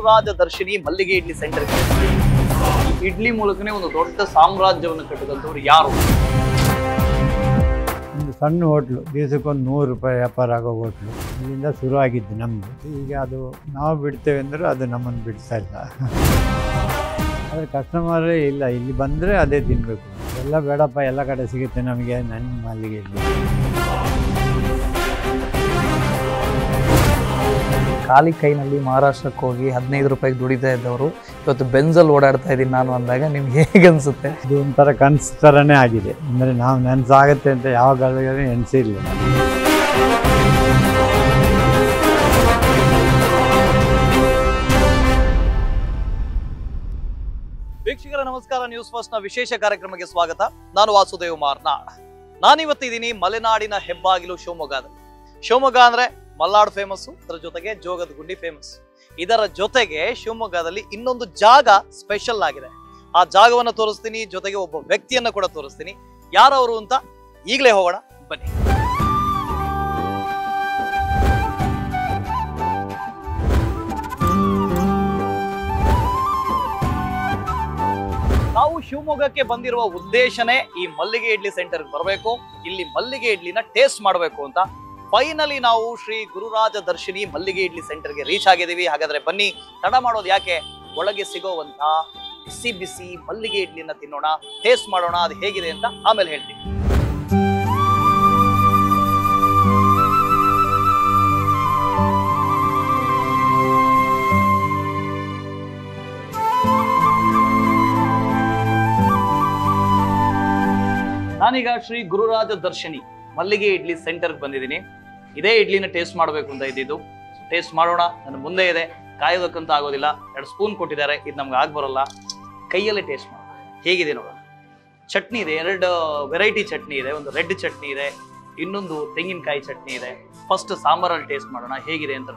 ಗುರುರಾಜ ದರ್ಶಿನಿ ಮಲ್ಲಿಗೆ ಇಡ್ಲಿ ಸೆಂಟರ್. ಇಡ್ಲಿ ಮೂಲಕನೇ ಒಂದು ದೊಡ್ಡ ಸಾಮ್ರಾಜ್ಯವನ್ನು ಕಟ್ಟಿದಂಥವ್ರು ಯಾರು? ಒಂದು ಸಣ್ಣ ಹೋಟ್ಲು, ದಿವಸಕ್ಕೊಂದು 100 ರೂಪಾಯಿ ವ್ಯಾಪಾರ ಆಗೋ ಹೋಟ್ಲು, ಇಲ್ಲಿಂದ ಶುರು ಆಗಿದ್ದು ನಮ್ಮದು. ಈಗ ಅದು ನಾವು ಬಿಡ್ತೇವೆ ಅಂದರೂ ಅದು ನಮ್ಮನ್ನು ಬಿಡ್ತಾ ಇಲ್ಲ. ಆದರೆ ಕಸ್ಟಮರೇ ಇಲ್ಲ, ಇಲ್ಲಿ ಬಂದರೆ ಅದೇ ತಿನ್ನಬೇಕು. ಎಲ್ಲ ಬೇಡಪ್ಪ, ಎಲ್ಲ ಕಡೆ ಸಿಗುತ್ತೆ ನಮಗೆ, ನನ್ನ ಮಲ್ಲಿಗೆ ಇಡ್ಲಿ. ಖಾಲಿ ಕೈನಲ್ಲಿ ಮಹಾರಾಷ್ಟ್ರಕ್ಕೆ ಹೋಗಿ 15 ರೂಪಾಯಿಗೆ ದುಡಿತಾ ಇದ್ದವರು ಇವತ್ತು ಬೆಂಜಲ್ಲಿ ಓಡಾಡ್ತಾ ಇದ್ದೀನಿ ನಾನು ಅಂದಾಗ ನಿಮ್ಗೆ ಹೇಗೆ ಅನಿಸುತ್ತೆ? ಇದು ಒಂಥರ ಕನಸು ಥರನೇ ಆಗಿದೆ. ಅಂದರೆ ನಾವು ನೆನೆಸಾಗುತ್ತೆ ಅಂತ ಯಾವಾಗ ಎನಿಸಿರಲಿಲ್ಲ. ವೀಕ್ಷಕರ ನಮಸ್ಕಾರ, ನ್ಯೂಸ್ ಫಸ್ಟ್ ನ ವಿಶೇಷ ಕಾರ್ಯಕ್ರಮಕ್ಕೆ ಸ್ವಾಗತ. ನಾನು ವಾಸುದೇವ್ ಮಾರ್ನಾಡ್. ನಾನಿವತ್ತಿದ್ದೀನಿ ಮಲೆನಾಡಿನ ಹೆಬ್ಬಾಗಿಲು ಶಿವಮೊಗ್ಗದಲ್ಲಿ. ಶಿವಮೊಗ್ಗ ಅಂದ್ರೆ ಮಲ್ನಾಡ್ ಫೇಮಸ್, ಅದರ ಜೊತೆಗೆ ಜೋಗದ ಗುಂಡಿ ಫೇಮಸ್. ಇದರ ಜೊತೆಗೆ ಶಿವಮೊಗ್ಗದಲ್ಲಿ ಇನ್ನೊಂದು ಜಾಗ ಸ್ಪೆಷಲ್ ಆಗಿದೆ. ಆ ಜಾಗವನ್ನು ತೋರಿಸ್ತೀನಿ, ಜೊತೆಗೆ ಒಬ್ಬ ವ್ಯಕ್ತಿಯನ್ನ ಕೂಡ ತೋರಿಸ್ತೀನಿ. ಯಾರವರು ಅಂತ ಈಗಲೇ ಹೋಗೋಣ, ಬನ್ನಿ. ನಾವು ಶಿವಮೊಗ್ಗಕ್ಕೆ ಬಂದಿರುವ ಉದ್ದೇಶನೇ ಈ ಮಲ್ಲಿಗೆ ಇಡ್ಲಿ ಸೆಂಟರ್ಗೆ ಬರಬೇಕು, ಇಲ್ಲಿ ಮಲ್ಲಿಗೆ ಇಡ್ಲಿನ ಟೇಸ್ಟ್ ಮಾಡಬೇಕು ಅಂತ. ಫೈನಲಿ ನಾವು ಶ್ರೀ ಗುರುರಾಜ ದರ್ಶಿನಿ ಮಲ್ಲಿಗೆ ಇಡ್ಲಿ ಸೆಂಟರ್ಗೆ ರೀಚ್ ಆಗಿದ್ದೀವಿ. ಹಾಗಾದ್ರೆ ಬನ್ನಿ, ತಡ ಮಾಡೋದು ಯಾಕೆ, ಒಳಗೆ ಸಿಗೋವಂತ ಬಿಸಿ ಬಿಸಿ ಮಲ್ಲಿಗೆ ಇಡ್ಲಿನ ತಿನ್ನೋಣ, ಟೇಸ್ಟ್ ಮಾಡೋಣ, ಅದು ಹೇಗಿದೆ ಅಂತ ಆಮೇಲೆ ಹೇಳ್ತೀನಿ. ನಾನೀಗ ಶ್ರೀ ಗುರುರಾಜ ದರ್ಶಿನಿ ಮಲ್ಲಿಗೆ ಇಡ್ಲಿ ಸೆಂಟರ್ಗೆ ಬಂದಿದ್ದೀನಿ. ಇದೇ ಇಡ್ಲಿನ ಟೇಸ್ಟ್ ಮಾಡಬೇಕು ಅಂತ ಇದ್ದಿದ್ದು. ಟೇಸ್ಟ್ ಮಾಡೋಣ, ನನ್ನ ಮುಂದೆ ಇದೆ, ಕಾಯೋದಕ್ಕಂತ ಆಗೋದಿಲ್ಲ. 2 ಸ್ಪೂನ್ ಕೊಟ್ಟಿದ್ದಾರೆ, ಇದು ನಮ್ಗೆ ಬರೋಲ್ಲ. ಕೈಯಲ್ಲೇ ಟೇಸ್ಟ್ ಮಾಡೋಣ, ಹೇಗಿದೆ ನೋಡೋಣ. ಚಟ್ನಿ ಇದೆ, 2 ವೆರೈಟಿ ಚಟ್ನಿ ಇದೆ. ಒಂದು ರೆಡ್ ಚಟ್ನಿ ಇದೆ, ಇನ್ನೊಂದು ತೆಂಗಿನಕಾಯಿ ಚಟ್ನಿ ಇದೆ. ಫಸ್ಟ್ ಸಾಂಬಾರಲ್ಲಿ ಟೇಸ್ಟ್ ಮಾಡೋಣ ಹೇಗಿದೆ ಅಂತ.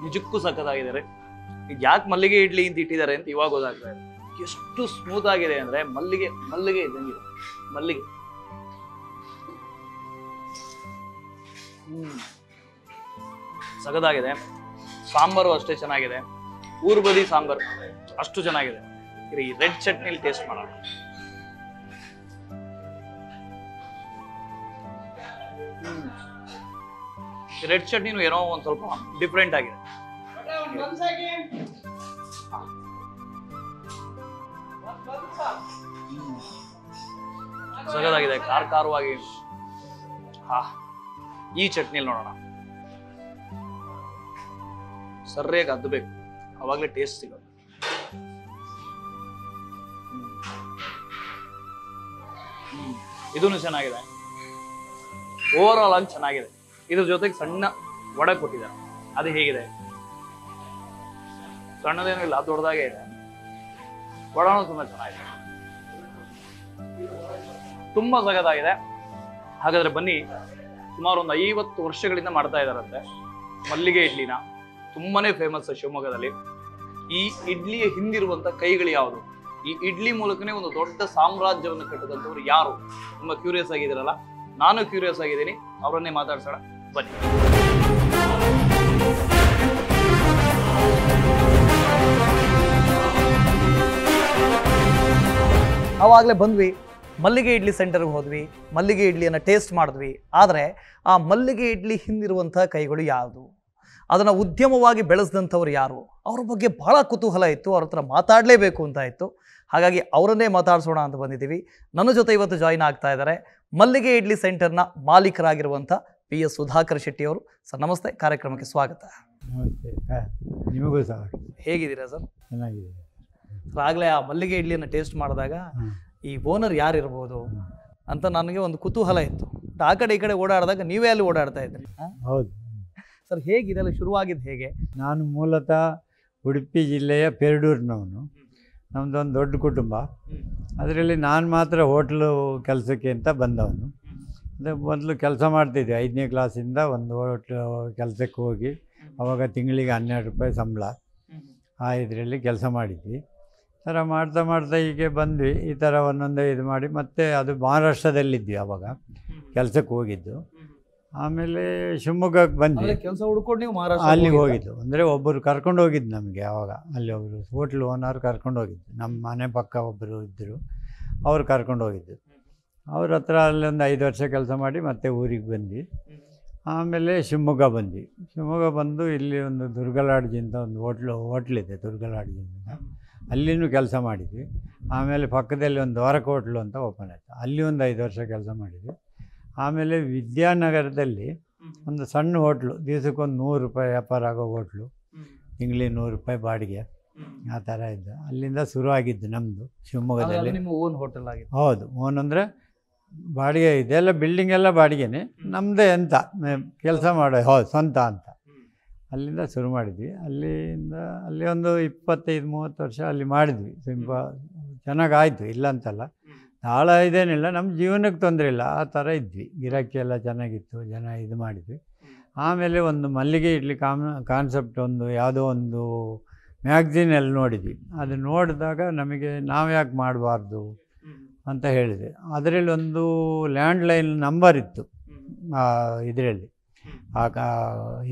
ನಿಜಕ್ಕೂ ಸಖತ್ತಾಗಿದೆ ರೀ. ಇದು ಯಾಕೆ ಮಲ್ಲಿಗೆ ಇಡ್ಲಿ ಅಂತ ಇಟ್ಟಿದ್ದಾರೆ ಅಂತ ಇವಾಗ ಗೊತ್ತಾಗ್ತಾ ಇದೆ. ಎಷ್ಟು ಸ್ಮೂತ್ ಆಗಿದೆ ಅಂದ್ರೆ ಮಲ್ಲಿಗೆ ಇದ್ದಂಗಿದೆ. ಮಲ್ಲಿಗೆ ಸಖತ್ತಾಗಿದೆ. ಸಾಂಬಾರು ಅಷ್ಟೇ ಚೆನ್ನಾಗಿದೆ, ಊರ್ ಬದಿ ಸಾಂಬಾರು ಅಷ್ಟು ಚೆನ್ನಾಗಿದೆ. ಈ ರೆಡ್ ಚಟ್ನಿಲಿ ಟೇಸ್ಟ್ ಮಾಡೋಣ. ರೆಡ್ ಚಟ್ನಿನೂ ಏನೋ ಒಂದ್ ಸ್ವಲ್ಪ ಡಿಫ್ರೆಂಟ್ ಆಗಿದೆ. ಸಗದಾಗಿದೆ, ಖಾರವಾಗಿ. ಈ ಚಟ್ನಿಲಿ ನೋಡೋಣ, ಸರಿಯಾಗಿ ಅದ್ಬೇಕು, ಅವಾಗ್ಲೇ ಟೇಸ್ಟ್ ಸಿಗೋದು. ಇದೂ ಚೆನ್ನಾಗಿದೆ, ಓವರ್ ಆಲ್ ಆಗಿ ಚೆನ್ನಾಗಿದೆ. ಇದ್ರ ಜೊತೆಗೆ ಸಣ್ಣ ವಡೆ ಕೊಟ್ಟಿದ್ದಾರೆ, ಅದು ಹೇಗಿದೆ? ಸಣ್ಣದೇನೂ ಇಲ್ಲ, ದೊಡ್ಡದಾಗೆ ಇದೆ. ವಡಾನು ತುಂಬಾ ಚೆನ್ನಾಗಿದೆ, ತುಂಬಾ ಸಗದಾಗಿದೆ. ಹಾಗಾದ್ರೆ ಬನ್ನಿ, ಸುಮಾರು ಒಂದು 50 ವರ್ಷಗಳಿಂದ ಮಾಡ್ತಾ ಇದ್ದಾರಂತೆ ಮಲ್ಲಿಗೆ ಇಡ್ಲಿನ. ತುಂಬಾನೇ ಫೇಮಸ್ ಶಿವಮೊಗ್ಗದಲ್ಲಿ. ಈ ಇಡ್ಲಿಯ ಹಿಂದಿರುವಂತ ಕೈಗಳು ಯಾವುದು? ಈ ಇಡ್ಲಿ ಮೂಲಕನೇ ಒಂದು ದೊಡ್ಡ ಸಾಮ್ರಾಜ್ಯವನ್ನು ಕಟ್ಟಿದಂಥವ್ರು ಯಾರು? ತುಂಬಾ ಕ್ಯೂರಿಯಸ್ ಆಗಿದ್ದೀರಲ್ಲ, ನಾನು ಕ್ಯೂರಿಯಸ್ ಆಗಿದ್ದೀನಿ. ಅವರನ್ನೇ ಮಾತಾಡ್ಸೋಣ, ಬನ್ನಿ. ಅವಾಗಲೇ ಬಂದ್ವಿ, ಮಲ್ಲಿಗೆ ಇಡ್ಲಿ ಸೆಂಟರ್ಗೆ ಹೋದ್ವಿ, ಮಲ್ಲಿಗೆ ಇಡ್ಲಿಯನ್ನು ಟೇಸ್ಟ್ ಮಾಡಿದ್ವಿ. ಆದರೆ ಆ ಮಲ್ಲಿಗೆ ಇಡ್ಲಿ ಹಿಂದಿರುವಂಥ ಕೈಗಳು ಯಾವುದು, ಅದನ್ನು ಉದ್ಯಮವಾಗಿ ಬೆಳೆಸಿದಂಥವ್ರು ಯಾರು, ಅವ್ರ ಬಗ್ಗೆ ಭಾಳ ಕುತೂಹಲ ಇತ್ತು. ಅವ್ರ ಹತ್ರ ಮಾತಾಡಲೇಬೇಕು ಅಂತ ಇತ್ತು. ಹಾಗಾಗಿ ಅವರನ್ನೇ ಮಾತಾಡಿಸೋಣ ಅಂತ ಬಂದಿದ್ದೀವಿ. ನನ್ನ ಜೊತೆ ಇವತ್ತು ಜಾಯಿನ್ ಆಗ್ತಾ ಇದ್ದಾರೆ ಮಲ್ಲಿಗೆ ಇಡ್ಲಿ ಸೆಂಟರ್ನ ಮಾಲೀಕರಾಗಿರುವಂಥ PS ಸುಧಾಕರ್ ಶೆಟ್ಟಿ ಅವರು. ಸರ್ ನಮಸ್ತೆ, ಕಾರ್ಯಕ್ರಮಕ್ಕೆ ಸ್ವಾಗತ. ನಮಸ್ತೆ, ನಿಮಗೂ ಸಹ. ಹೇಗಿದ್ದೀರಾ ಸರ್? ಚೆನ್ನಾಗಿದೆ. ಆಗಲೇ ಆ ಮಲ್ಲಿಗೆ ಇಡ್ಲಿಯನ್ನು ಟೇಸ್ಟ್ ಮಾಡಿದಾಗ ಈ ಓನರ್ ಯಾರಿರ್ಬೋದು ಅಂತ ನನಗೆ ಒಂದು ಕುತೂಹಲ ಇತ್ತು. ಆ ಕಡೆ ಈ ಕಡೆ ಓಡಾಡಿದಾಗ ನೀವೇ ಅಲ್ಲಿ ಓಡಾಡ್ತಾ ಇದ್ರಿ. ಹೌದು ಸರ್, ಹೇಗಿದೆಲ್ಲ ಶುರುವಾಗಿದ್ದು ಹೇಗೆ? ನಾನು ಮೂಲತಃ ಉಡುಪಿ ಜಿಲ್ಲೆಯ ಪೆರಡೂರಿನವನು. ನಮ್ಮದೊಂದು ದೊಡ್ಡ ಕುಟುಂಬ. ಅದರಲ್ಲಿ ನಾನು ಮಾತ್ರ ಹೋಟ್ಲು ಕೆಲಸಕ್ಕೆ ಅಂತ ಬಂದವನು. ಅಂದರೆ ಮೊದಲು ಕೆಲಸ ಮಾಡ್ತಿದ್ದೆ, 5ನೇ ಕ್ಲಾಸಿಂದ ಒಂದು ಹೋಟ್ಲು ಕೆಲಸಕ್ಕೆ ಹೋಗಿ, ಆವಾಗ ತಿಂಗಳಿಗೆ 12 ರೂಪಾಯಿ ಸಂಬಳ. ಆ ಇದರಲ್ಲಿ ಕೆಲಸ ಮಾಡಿದ್ವಿ. ಥರ ಮಾಡ್ತಾ ಹೀಗೆ ಬಂದ್ವಿ. ಈ ಥರ ಒಂದೊಂದೇ ಇದು ಮಾಡಿ ಮತ್ತೆ ಅದು ಮಹಾರಾಷ್ಟ್ರದಲ್ಲಿದ್ವಿ ಆವಾಗ ಕೆಲಸಕ್ಕೆ ಹೋಗಿದ್ದು. ಆಮೇಲೆ ಶಿವಮೊಗ್ಗಕ್ಕೆ ಬಂದ್ವಿ. ಕೆಲಸ ಹುಡ್ಕೊಂಡು ನೀವು ಮಹಾರಾಷ್ಟ್ರ ಅಲ್ಲಿಗೆ ಹೋಗಿದ್ದು ಅಂದರೆ ಒಬ್ಬರು ಕರ್ಕೊಂಡು ಹೋಗಿದ್ದು ನಮಗೆ. ಆವಾಗ ಅಲ್ಲಿ ಒಬ್ಬರು ಹೋಟ್ಲ್ ಓನರ್ ಕರ್ಕೊಂಡು ಹೋಗಿದ್ದು. ನಮ್ಮ ಮನೆ ಪಕ್ಕ ಒಬ್ಬರು ಇದ್ದರು, ಅವ್ರು ಕರ್ಕೊಂಡು ಹೋಗಿದ್ದು. ಅವ್ರ ಹತ್ರ ಅಲ್ಲೊಂದು 5 ವರ್ಷ ಕೆಲಸ ಮಾಡಿ ಮತ್ತೆ ಊರಿಗೆ ಬಂದ್ವಿ. ಆಮೇಲೆ ಶಿವಮೊಗ್ಗ ಬಂದ್ವಿ. ಶಿವಮೊಗ್ಗ ಬಂದು ಇಲ್ಲಿ ಒಂದು ದುರ್ಗಲಾಡ್ಜಿ ಅಂತ ಒಂದು ಹೋಟ್ಲಿದೆ, ದುರ್ಗಲಾಡ್ಜಿ ಅಂತ. ಅಲ್ಲಿನೂ ಕೆಲಸ ಮಾಡಿದ್ವಿ. ಆಮೇಲೆ ಪಕ್ಕದಲ್ಲಿ ಒಂದು ದ್ವಾರಕ ಹೋಟ್ಲು ಅಂತ ಓಪನ್ ಆಯಿತು, ಅಲ್ಲಿ ಒಂದು 5 ವರ್ಷ ಕೆಲಸ ಮಾಡಿದ್ವಿ. ಆಮೇಲೆ ವಿದ್ಯಾನಗರದಲ್ಲಿ ಒಂದು ಸಣ್ಣ ಹೋಟ್ಲು, ದಿವಸಕ್ಕೊಂದು 100 ರೂಪಾಯಿ ವ್ಯಾಪಾರ ಆಗೋ ಹೋಟ್ಲು, ತಿಂಗಳಿಗೆ 100 ರೂಪಾಯಿ ಬಾಡಿಗೆ, ಆ ಥರ ಇದ್ದು ಅಲ್ಲಿಂದ ಶುರುವಾಗಿದ್ದು ನಮ್ಮದು ಶಿವಮೊಗ್ಗದಲ್ಲಿ. ನಿಮ್ಮ ಓನ್ ಹೋಟೆಲ್ ಆಗಿತ್ತು? ಹೌದು, ಓನ್ ಅಂದರೆ ಬಾಡಿಗೆ ಇದೆಲ್ಲ ಬಿಲ್ಡಿಂಗ್ ಎಲ್ಲ ಬಾಡಿಗೆನೇ, ನಮ್ಮದೇ ಅಂತ ಕೆಲಸ ಮಾಡೋ. ಹೌದು, ಸ್ವಂತ ಅಂತ. ಅಲ್ಲಿಂದ ಶುರು ಮಾಡಿದ್ವಿ. ಅಲ್ಲಿ ಒಂದು 25-30 ವರ್ಷ ಅಲ್ಲಿ ಮಾಡಿದ್ವಿ. ತುಂಬ ಚೆನ್ನಾಗಾಯಿತು, ಇಲ್ಲ ಅಂತಲ್ಲ. ಭಾಳ ಇದೇನಿಲ್ಲ, ನಮ್ಮ ಜೀವನಕ್ಕೆ ತೊಂದರೆ ಇಲ್ಲ, ಆ ಥರ ಇದ್ವಿ. ಗಿರಾಕಿ ಎಲ್ಲ ಚೆನ್ನಾಗಿತ್ತು, ಜನ ಇದು ಮಾಡಿದ್ವಿ. ಆಮೇಲೆ ಒಂದು ಮಲ್ಲಿಗೆ ಇಡ್ಲಿ ಕಾನ್ಸೆಪ್ಟ್ ಒಂದು ಯಾವುದೋ ಒಂದು ಮ್ಯಾಗ್ಝಿನಲ್ಲಿ ನೋಡಿದ್ವಿ. ಅದು ನೋಡಿದಾಗ ನಮಗೆ ನಾವು ಯಾಕೆ ಮಾಡಬಾರ್ದು ಅಂತ ಹೇಳಿದೆ. ಅದರಲ್ಲಿ ಒಂದು ಲ್ಯಾಂಡ್ಲೈನ್ ನಂಬರ್ ಇತ್ತು ಇದರಲ್ಲಿ,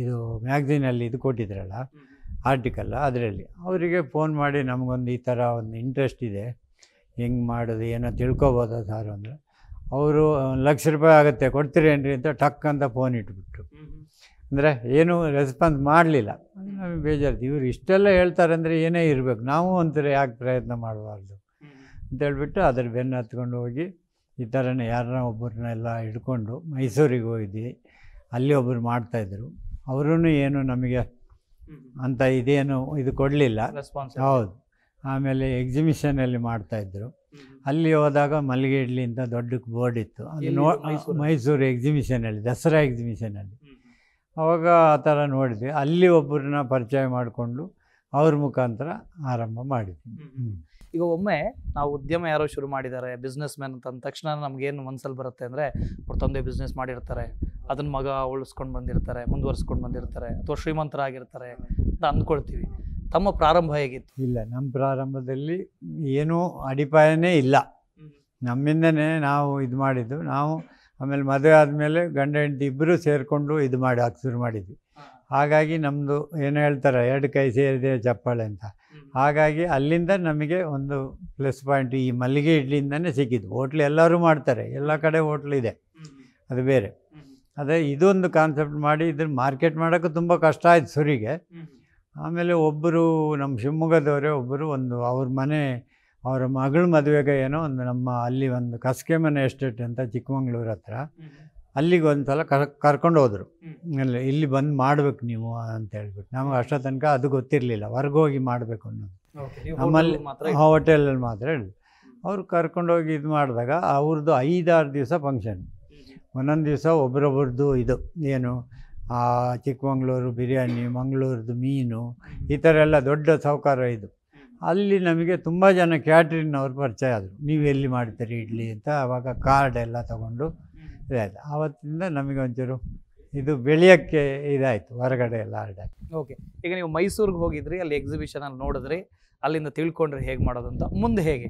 ಇದು ಮ್ಯಾಗ್ಝಿನಲ್ಲಿ ಇದು ಕೊಟ್ಟಿದ್ರಲ್ಲ ಆರ್ಟಿಕಲ್, ಅದರಲ್ಲಿ ಅವರಿಗೆ ಫೋನ್ ಮಾಡಿ ನಮಗೊಂದು ಈ ಥರ ಒಂದು ಇಂಟ್ರೆಸ್ಟ್ ಇದೆ, ಹೆಂಗೆ ಮಾಡೋದು ಏನೋ ತಿಳ್ಕೊಬೋದಾ ಸರ್ ಅಂದರೆ, ಅವರು 1 ಲಕ್ಷ ರೂಪಾಯಿ ಆಗುತ್ತೆ ಕೊಡ್ತೀರೇನ್ರಿ ಅಂತ ಟಕ್ ಅಂತ ಫೋನ್ ಇಟ್ಬಿಟ್ರು. ಅಂದರೆ ಏನೂ ರೆಸ್ಪಾನ್ಸ್ ಮಾಡಲಿಲ್ಲ. ನಮಗೆ ಬೇಜಾರು, ಇವರು ಇಷ್ಟೆಲ್ಲ ಹೇಳ್ತಾರೆ ಅಂದರೆ ಏನೇ ಇರಬೇಕು, ನಾವು ಒಂಥರ ಯಾಕೆ ಪ್ರಯತ್ನ ಮಾಡಬಾರ್ದು ಅಂತೇಳ್ಬಿಟ್ಟು ಅದ್ರ ಬೆನ್ನು ಹತ್ಕೊಂಡು ಹೋಗಿ ಈ ಥರನೇ ಯಾರನ್ನ ಒಬ್ಬರನ್ನೆಲ್ಲ ಹಿಡ್ಕೊಂಡು ಮೈಸೂರಿಗೆ ಹೋಗಿದ್ವಿ. ಅಲ್ಲಿ ಒಬ್ಬರು ಮಾಡ್ತಾಯಿದ್ರು, ಅವರೂ ಏನು ನಮಗೆ ಅಂತ ಇದೇನು ಇದು ಕೊಡಲಿಲ್ಲ. ಹೌದು. ಆಮೇಲೆ ಎಕ್ಸಿಬಿಷನಲ್ಲಿ ಮಾಡ್ತಾಯಿದ್ರು. ಅಲ್ಲಿ ಹೋದಾಗ ಮಲ್ಲಿಗೆ ಇಡ್ಲಿ ಅಂತ ದೊಡ್ಡ ಬೋರ್ಡ್ ಇತ್ತು, ಅದು ಮೈಸೂರು ಎಕ್ಸಿಬಿಷನಲ್ಲಿ, ದಸರಾ ಎಕ್ಸಿಬಿಷನಲ್ಲಿ. ಆವಾಗ ಆ ಥರ ನೋಡಿದ್ವಿ. ಅಲ್ಲಿ ಒಬ್ಬರನ್ನ ಪರಿಚಯ ಮಾಡಿಕೊಂಡು ಅವ್ರ ಮುಖಾಂತರ ಆರಂಭ ಮಾಡಿದ್ವಿ. ಈಗ ಒಮ್ಮೆ ನಾವು ಉದ್ಯಮ ಯಾರೋ ಶುರು ಮಾಡಿದ್ದಾರೆ, ಬಿಸ್ನೆಸ್ ಮ್ಯಾನ್ ಅಂತ ಅಂದ ತಕ್ಷಣ ನಮಗೇನು ಮನಸ್ಸಲ್ಲಿ ಬರುತ್ತೆ ಅಂದರೆ, ಅವ್ರ ತಂದೆ ಬಿಸ್ನೆಸ್ ಮಾಡಿರ್ತಾರೆ, ಅದನ್ನ ಮಗ ಉಳಿಸ್ಕೊಂಡು ಬಂದಿರ್ತಾರೆ, ಮುಂದುವರ್ಸ್ಕೊಂಡು ಬಂದಿರ್ತಾರೆ, ಅಥವಾ ಶ್ರೀಮಂತರಾಗಿರ್ತಾರೆ ಅಂತ ಅಂದ್ಕೊಳ್ತೀವಿ. ತಮ್ಮ ಪ್ರಾರಂಭ ಹೇಗಿತ್ತು? ಇಲ್ಲ, ನಮ್ಮ ಪ್ರಾರಂಭದಲ್ಲಿ ಏನೂ ಅಡಿಪಾಯನೇ ಇಲ್ಲ. ನಮ್ಮಿಂದನೇ ನಾವು ಇದು ಮಾಡಿದ್ದು. ನಾವು ಆಮೇಲೆ ಮದುವೆ ಆದಮೇಲೆ ಗಂಡ ಹೆಂಡತಿ ಇಬ್ಬರು ಸೇರಿಕೊಂಡು ಇದು ಮಾಡಿ ಶುರು ಮಾಡಿದ್ವಿ. ಹಾಗಾಗಿ ನಮ್ಮದು ಏನು ಹೇಳ್ತಾರೆ, 2 ಕೈ ಸೇರಿದೆ ಚಪ್ಪಾಳೆ ಅಂತ. ಹಾಗಾಗಿ ಅಲ್ಲಿಂದ ನಮಗೆ ಒಂದು ಪ್ಲಸ್ ಪಾಯಿಂಟ್ ಈ ಮಲ್ಲಿಗೆ ಇಡ್ಲಿಯಿಂದನೇ ಸಿಕ್ಕಿದ್ದು. ಹೋಟ್ಲು ಎಲ್ಲರೂ ಮಾಡ್ತಾರೆ, ಎಲ್ಲ ಕಡೆ ಹೋಟ್ಲು ಇದೆ, ಅದು ಬೇರೆ. ಅದೇ ಇದೊಂದು ಕಾನ್ಸೆಪ್ಟ್ ಮಾಡಿ ಇದನ್ನು ಮಾರ್ಕೆಟ್ ಮಾಡೋಕ್ಕೆ ತುಂಬ ಕಷ್ಟ ಆಯಿತು ಶುರುವಿಗೆ. ಆಮೇಲೆ ಒಬ್ಬರು ನಮ್ಮ ಶಿವಮೊಗ್ಗದವರೇ ಒಬ್ಬರು ಒಂದು ಅವರ ಮಗಳ ಮದುವೆಗೆ ಏನೋ ಒಂದು ನಮ್ಮ ಅಲ್ಲಿ ಒಂದು ಕಸ್ಕೆ ಮನೆ ಎಸ್ಟೇಟ್ ಅಂತ ಚಿಕ್ಕಮಂಗ್ಳೂರು ಹತ್ರ, ಅಲ್ಲಿಗೆ ಒಂದು ಸಲ ಕರ್ಕೊಂಡು ಹೋದರು. ಇಲ್ಲಿ ಬಂದು ಮಾಡಬೇಕು ನೀವು ಅಂತ ಹೇಳ್ಬಿಟ್ಟು. ನಮಗೆ ಅಷ್ಟೋ ತನಕ ಅದು ಗೊತ್ತಿರಲಿಲ್ಲ, ಹೊರಗೋಗಿ ಮಾಡಬೇಕು ಅನ್ನೋದು. ನಮ್ಮಲ್ಲಿ ಹೋಟೆಲಲ್ಲಿ ಮಾತ್ರ ಹೇಳಿದ್ರು. ಅವ್ರು ಕರ್ಕೊಂಡೋಗಿ ಇದು ಮಾಡಿದಾಗ ಅವ್ರದ್ದು 5-6 ದಿವಸ ಫಂಕ್ಷನ್. ಒಂದೊಂದು ದಿವಸ ಒಬ್ಬರೊಬ್ಬರದ್ದು ಇದು ಏನು ಚಿಕ್ಕಮಂಗ್ಳೂರು ಬಿರಿಯಾನಿ, ಮಂಗಳೂರದ್ದು ಮೀನು, ಈ ಥರ ಎಲ್ಲ ದೊಡ್ಡ ಸೌಕಾರ ಇದು. ಅಲ್ಲಿ ನಮಗೆ ತುಂಬ ಜನ ಕ್ಯಾಟ್ರಿನ್ನವ್ರು ಪರಿಚಯ ಆದರು. ನೀವು ಎಲ್ಲಿ ಮಾಡ್ತೀರಿ ಇಡ್ಲಿ ಅಂತ. ಆವಾಗ ಕಾರ್ಡ್ ಎಲ್ಲ ತೊಗೊಂಡು ಇದಾಯಿತು. ಆವತ್ತಿಂದ ನಮಗೆ ಒಂಚೂರು ಇದು ಬೆಳೆಯೋಕ್ಕೆ ಇದಾಯಿತು, ಹೊರಗಡೆ ಎಲ್ಲ ಆರ್ಡಾಗಿ. ಓಕೆ, ಈಗ ನೀವು ಮೈಸೂರಿಗೆ ಹೋಗಿದ್ರಿ, ಅಲ್ಲಿ ಎಕ್ಸಿಬಿಷನಲ್ಲಿ ನೋಡಿದ್ರಿ, ಅಲ್ಲಿಂದ ತಿಳ್ಕೊಂಡ್ರಿ ಹೇಗೆ ಮಾಡೋದು ಅಂತ. ಮುಂದೆ ಹೇಗೆ?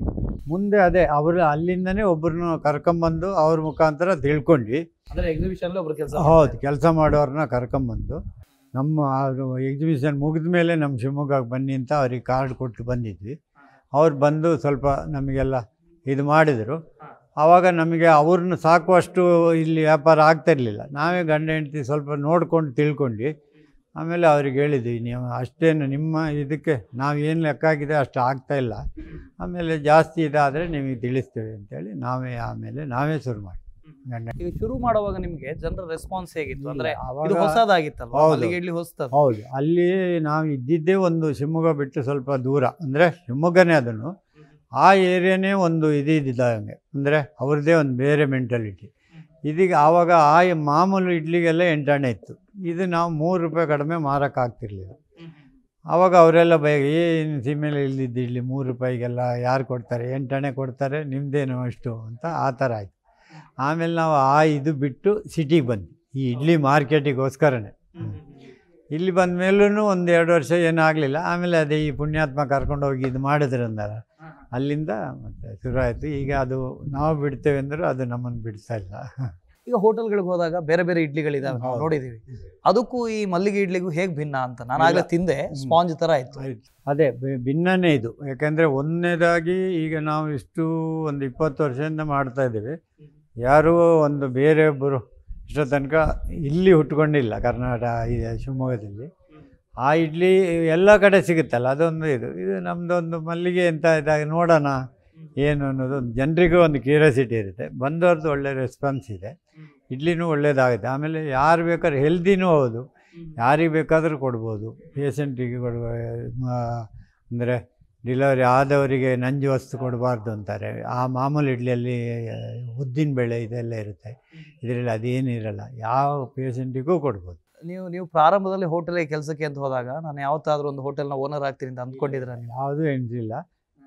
ಮುಂದೆ ಅದೇ ಅವರು ಅಲ್ಲಿಂದನೇ ಒಬ್ಬರನ್ನ ಕರ್ಕೊಂಬಂದು ಅವ್ರ ಮುಖಾಂತರ ತಿಳ್ಕೊಂಡ್ವಿ. ಅಂದರೆ ಎಕ್ಸಿಬಿಷನ್ ಒಬ್ರು ಕೆಲಸ, ಹೌದು, ಕೆಲಸ ಮಾಡೋರನ್ನ ಕರ್ಕೊಂಬಂದು ನಮ್ಮ ಅವರು ಎಕ್ಸಿಬಿಷನ್ ಮುಗಿದ ಮೇಲೆ ನಮ್ಮ ಶಿವಮೊಗ್ಗಕ್ಕೆ ಬನ್ನಿ ಅಂತ ಅವ್ರಿಗೆ ಕಾರ್ಡ್ ಕೊಟ್ಟು ಬಂದಿದ್ವಿ. ಅವ್ರು ಬಂದು ಸ್ವಲ್ಪ ನಮಗೆಲ್ಲ ಇದು ಮಾಡಿದರು. ಆವಾಗ ನಮಗೆ ಅವ್ರನ್ನ ಸಾಕುವಷ್ಟು ಇಲ್ಲಿ ವ್ಯಾಪಾರ ಆಗ್ತಾಯಿರಲಿಲ್ಲ. ನಾವೇ ಗಂಡ ಹೆಂಡತಿ ಸ್ವಲ್ಪ ನೋಡ್ಕೊಂಡು ತಿಳ್ಕೊಂಡ್ವಿ. ಆಮೇಲೆ ಅವ್ರಿಗೆ ಹೇಳಿದ್ವಿ, ನೀವು ಅಷ್ಟೇನು ನಿಮ್ಮ ಇದಕ್ಕೆ ನಾವು ಏನು ಲೆಕ್ಕ ಆಗಿದೆ ಅಷ್ಟು ಆಗ್ತಾಯಿಲ್ಲ, ಆಮೇಲೆ ಜಾಸ್ತಿ ಇದಾದರೆ ನಿಮಗೆ ತಿಳಿಸ್ತೇವೆ ಅಂತೇಳಿ ನಾವೇ ಶುರು ಮಾಡಿ. ಈಗ ಶುರು ಮಾಡುವಾಗ ನಿಮಗೆ ಜನರ ರೆಸ್ಪಾನ್ಸ್ ಹೇಗಿತ್ತು? ಅಂದರೆ ಇದು ಹೊಸದಾಗಿತ್ತಲ್ಲ, ಮಲ್ಲಿಗೆ ಇಡ್ಲಿ ಹೊಸದು. ಹೌದು, ಅಲ್ಲಿ ನಾವು ಇದ್ದಿದ್ದೇ ಒಂದು ಶಿವಮೊಗ್ಗ ಬಿಟ್ಟು ಸ್ವಲ್ಪ ದೂರ, ಅಂದರೆ ಶಿವಮೊಗ್ಗನೇ ಅದನ್ನು, ಆ ಏರಿಯಾನೇ ಒಂದು ಇದ್ದಿದ್ದಂಗೆ, ಅಂದರೆ ಅವ್ರದ್ದೇ ಒಂದು ಬೇರೆ ಮೆಂಟಾಲಿಟಿ. ಇದೀಗ ಆವಾಗ ಮಾಮೂಲು ಇಡ್ಲಿಗೆಲ್ಲ 8 ಆಣೆ ಇತ್ತು. ಇದು ನಾವು 3 ರೂಪಾಯಿ ಕಡಿಮೆ ಮಾರೋಕ್ಕಾಗ್ತಿರ್ಲಿಲ್ಲ. ಆವಾಗ ಅವರೆಲ್ಲ ಏನು ಸೀಮೆಲೆ ಇಲ್ದಿದ್ದು ಇಡ್ಲಿ 3 ರೂಪಾಯಿಗೆಲ್ಲ ಯಾರು ಕೊಡ್ತಾರೆ, 8 ಆಣೆ ಕೊಡ್ತಾರೆ, ನಿಮ್ಮದೇನು ಅಷ್ಟು ಅಂತ ಆ ಥರ ಆಯಿತು. ಆಮೇಲೆ ನಾವು ಇದು ಬಿಟ್ಟು ಸಿಟಿಗೆ ಬಂದ್ವಿ, ಈ ಇಡ್ಲಿ ಮಾರ್ಕೆಟಿಗೋಸ್ಕರನೇ. ಇಲ್ಲಿ ಬಂದ ಮೇಲೂ 1-2 ವರ್ಷ ಏನೂ ಆಗಲಿಲ್ಲ. ಆಮೇಲೆ ಅದೇ ಈ ಪುಣ್ಯಾತ್ಮ ಕರ್ಕೊಂಡೋಗಿ ಇದು ಮಾಡಿದ್ರಂದಾರ, ಅಲ್ಲಿಂದ ಮತ್ತೆ ಶುರು ಆಯಿತು. ಈಗ ಅದು ನಾವು ಬಿಡ್ತೇವೆ ಅಂದರೂ ಅದು ನಮ್ಮನ್ನು ಬಿಡ್ತಾ ಇಲ್ಲ. ಈಗ ಹೋಟೆಲ್ಗಳಿಗೆ ಹೋದಾಗ ಬೇರೆ ಬೇರೆ ಇಡ್ಲಿಗಳಿದಾವೆ, ನಾವು ನೋಡಿದೀವಿ. ಅದಕ್ಕೂ ಈ ಮಲ್ಲಿಗೆ ಇಡ್ಲಿಗೂ ಹೇಗೆ ಭಿನ್ನ ಅಂತ ನಾನು ಆಗ್ಲೇ ತಿಂದೆ, ಸ್ಪಾಂಜ್ ತರ ಇತ್ತು. ಅದೇ ಭಿನ್ನನೇ ಇದು. ಯಾಕೆಂದರೆ ಒಂದನೇದಾಗಿ ಈಗ ನಾವು ಇಷ್ಟು ಒಂದು 20 ವರ್ಷದಿಂದ ಮಾಡ್ತಾ ಇದ್ದೀವಿ. ಯಾರೂ ಒಂದು ಬೇರೆಯೊಬ್ಬರು ಇಷ್ಟೋ ತನಕ ಇಲ್ಲಿ ಹುಟ್ಕೊಂಡಿಲ್ಲ ಕರ್ನಾಟಕ ಶಿವಮೊಗ್ಗದಲ್ಲಿ. ಆ ಇಡ್ಲಿ ಎಲ್ಲ ಕಡೆ ಸಿಗುತ್ತಲ್ಲ, ಅದೊಂದು ಇದು ನಮ್ಮದೊಂದು ಮಲ್ಲಿಗೆ ಅಂತ ಇದ್ದಾಗ ನೋಡೋಣ ಏನು ಅನ್ನೋದು ಒಂದು ಜನರಿಗೂ ಒಂದು ಕ್ಯೂರಿಯಾಸಿಟಿ ಇರುತ್ತೆ. ಬಂದವ್ರದ್ದು ಒಳ್ಳೆ ರೆಸ್ಪಾನ್ಸ್ ಇದೆ, ಇಡ್ಲಿನೂ ಒಳ್ಳೇದಾಗುತ್ತೆ. ಆಮೇಲೆ ಯಾರು ಬೇಕಾದ್ರೆ ಹೆಲ್ದಿನೂ ಹೌದು, ಯಾರಿಗೆ ಬೇಕಾದರೂ ಕೊಡ್ಬೋದು. ಪೇಷಂಟಿಗೆ ಅಂದರೆ ಡಿಲಿವರಿ ಆದವರಿಗೆ ನಂಜು ವಸ್ತು ಕೊಡಬಾರ್ದು ಅಂತಾರೆ. ಆ ಮಾಮೂಲಿ ಇಡ್ಲಿಯಲ್ಲಿ ಉದ್ದಿನ ಬೇಳೆ ಇದೆಲ್ಲ ಇರುತ್ತೆ, ಇದರಲ್ಲಿ ಅದೇನಿರಲ್ಲ, ಯಾವ ಪೇಷಂಟಿಗೂ ಕೊಡ್ಬೋದು. ನೀವು ಪ್ರಾರಂಭದಲ್ಲಿ ಹೋಟೆಲ್ಗೆ ಕೆಲಸಕ್ಕೆ ಅಂತ ಹೋದಾಗ ನಾನು ಯಾವತ್ತಾದ್ರೂ ಒಂದು ಹೋಟೆಲ್ನ ಓನರ್ ಆಗ್ತೀನಿ ಅಂತ ಅಂದ್ಕೊಂಡಿದ್ರೆ? ಯಾವುದೂ ಎಣಿಸಿಲ್ಲ.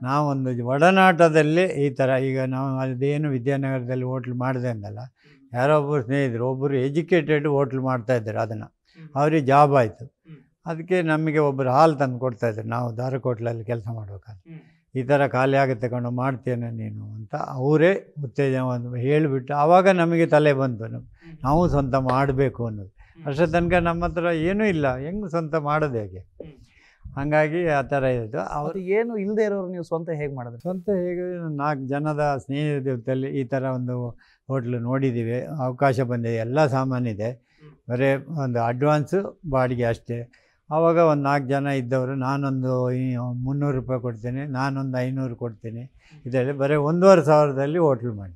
ನಾವೊಂದು ಒಡನಾಟದಲ್ಲಿ ಈ ಥರ ಈಗ ನಾವು ಅದೇನು ವಿದ್ಯಾನಗರದಲ್ಲಿ ಹೋಟ್ಲ್ ಮಾಡಿದೆ ಅಂದಲ್ಲ, ಯಾರೋ ಒಬ್ಬರು ಸ್ನೇಹಿತರು ಒಬ್ಬರು ಎಜುಕೇಟೆಡ್ ಹೋಟ್ಲ್ ಮಾಡ್ತಾಯಿದ್ದಾರೆ, ಅದನ್ನು ಅವ್ರಿಗೆ ಜಾಬ್ ಆಯಿತು. ಅದಕ್ಕೆ ನಮಗೆ ಒಬ್ಬರು ಹಾಲು ತಂದು ಕೊಡ್ತಾಯಿದ್ರು. ನಾವು ಧಾರಕೋಟ್ಲಲ್ಲಿ ಕೆಲಸ ಮಾಡ್ಬೇಕಾದ್ರೆ ಈ ಥರ ಖಾಲಿ ಆಗುತ್ತೆ ತಗೊಂಡು ಮಾಡ್ತೇನೆ ನೀನು ಅಂತ ಅವರೇ ಉತ್ತೇಜನ ಹೇಳಿಬಿಟ್ಟು ಆವಾಗ ನಮಗೆ ತಲೆ ಬಂತು, ನಾವು ಸ್ವಂತ ಮಾಡಬೇಕು ಅನ್ನೋದು. ಅಷ್ಟೇ ತನಕ ನಮ್ಮ ಹತ್ರ ಏನೂ ಇಲ್ಲ, ಹೆಂಗೆ ಸ್ವಂತ ಮಾಡೋದು ಹೇಗೆ? ಹಾಗಾಗಿ ಆ ಥರ ಇರೋದು. ಅವ್ರು ಏನು ಇಲ್ಲದೆ ಇರೋರು ನೀವು ಸ್ವಂತ ಹೇಗೆ ಮಾಡಿದ್ರು? ಸ್ವಂತ ಹೇಗೆ 4 ಜನದ ಸ್ನೇಹಿತರ ಜೊತೆಯಲ್ಲಿ ಈ ಥರ ಒಂದು ಹೋಟ್ಲು ನೋಡಿದ್ದೀವಿ, ಅವಕಾಶ ಬಂದಿದೆ, ಎಲ್ಲ ಸಾಮಾನಿದೆ, ಬರೀ ಒಂದು ಅಡ್ವಾನ್ಸು ಬಾಡಿಗೆ ಅಷ್ಟೇ. ಆವಾಗ ಒಂದು 4 ಜನ ಇದ್ದವರು, ನಾನೊಂದು 300 ರೂಪಾಯಿ ಕೊಡ್ತೀನಿ, ನಾನೊಂದು 500 ಕೊಡ್ತೀನಿ, ಇದರಲ್ಲಿ ಬರೀ 1,500 ಹೋಟ್ಲು ಮಾಡಿ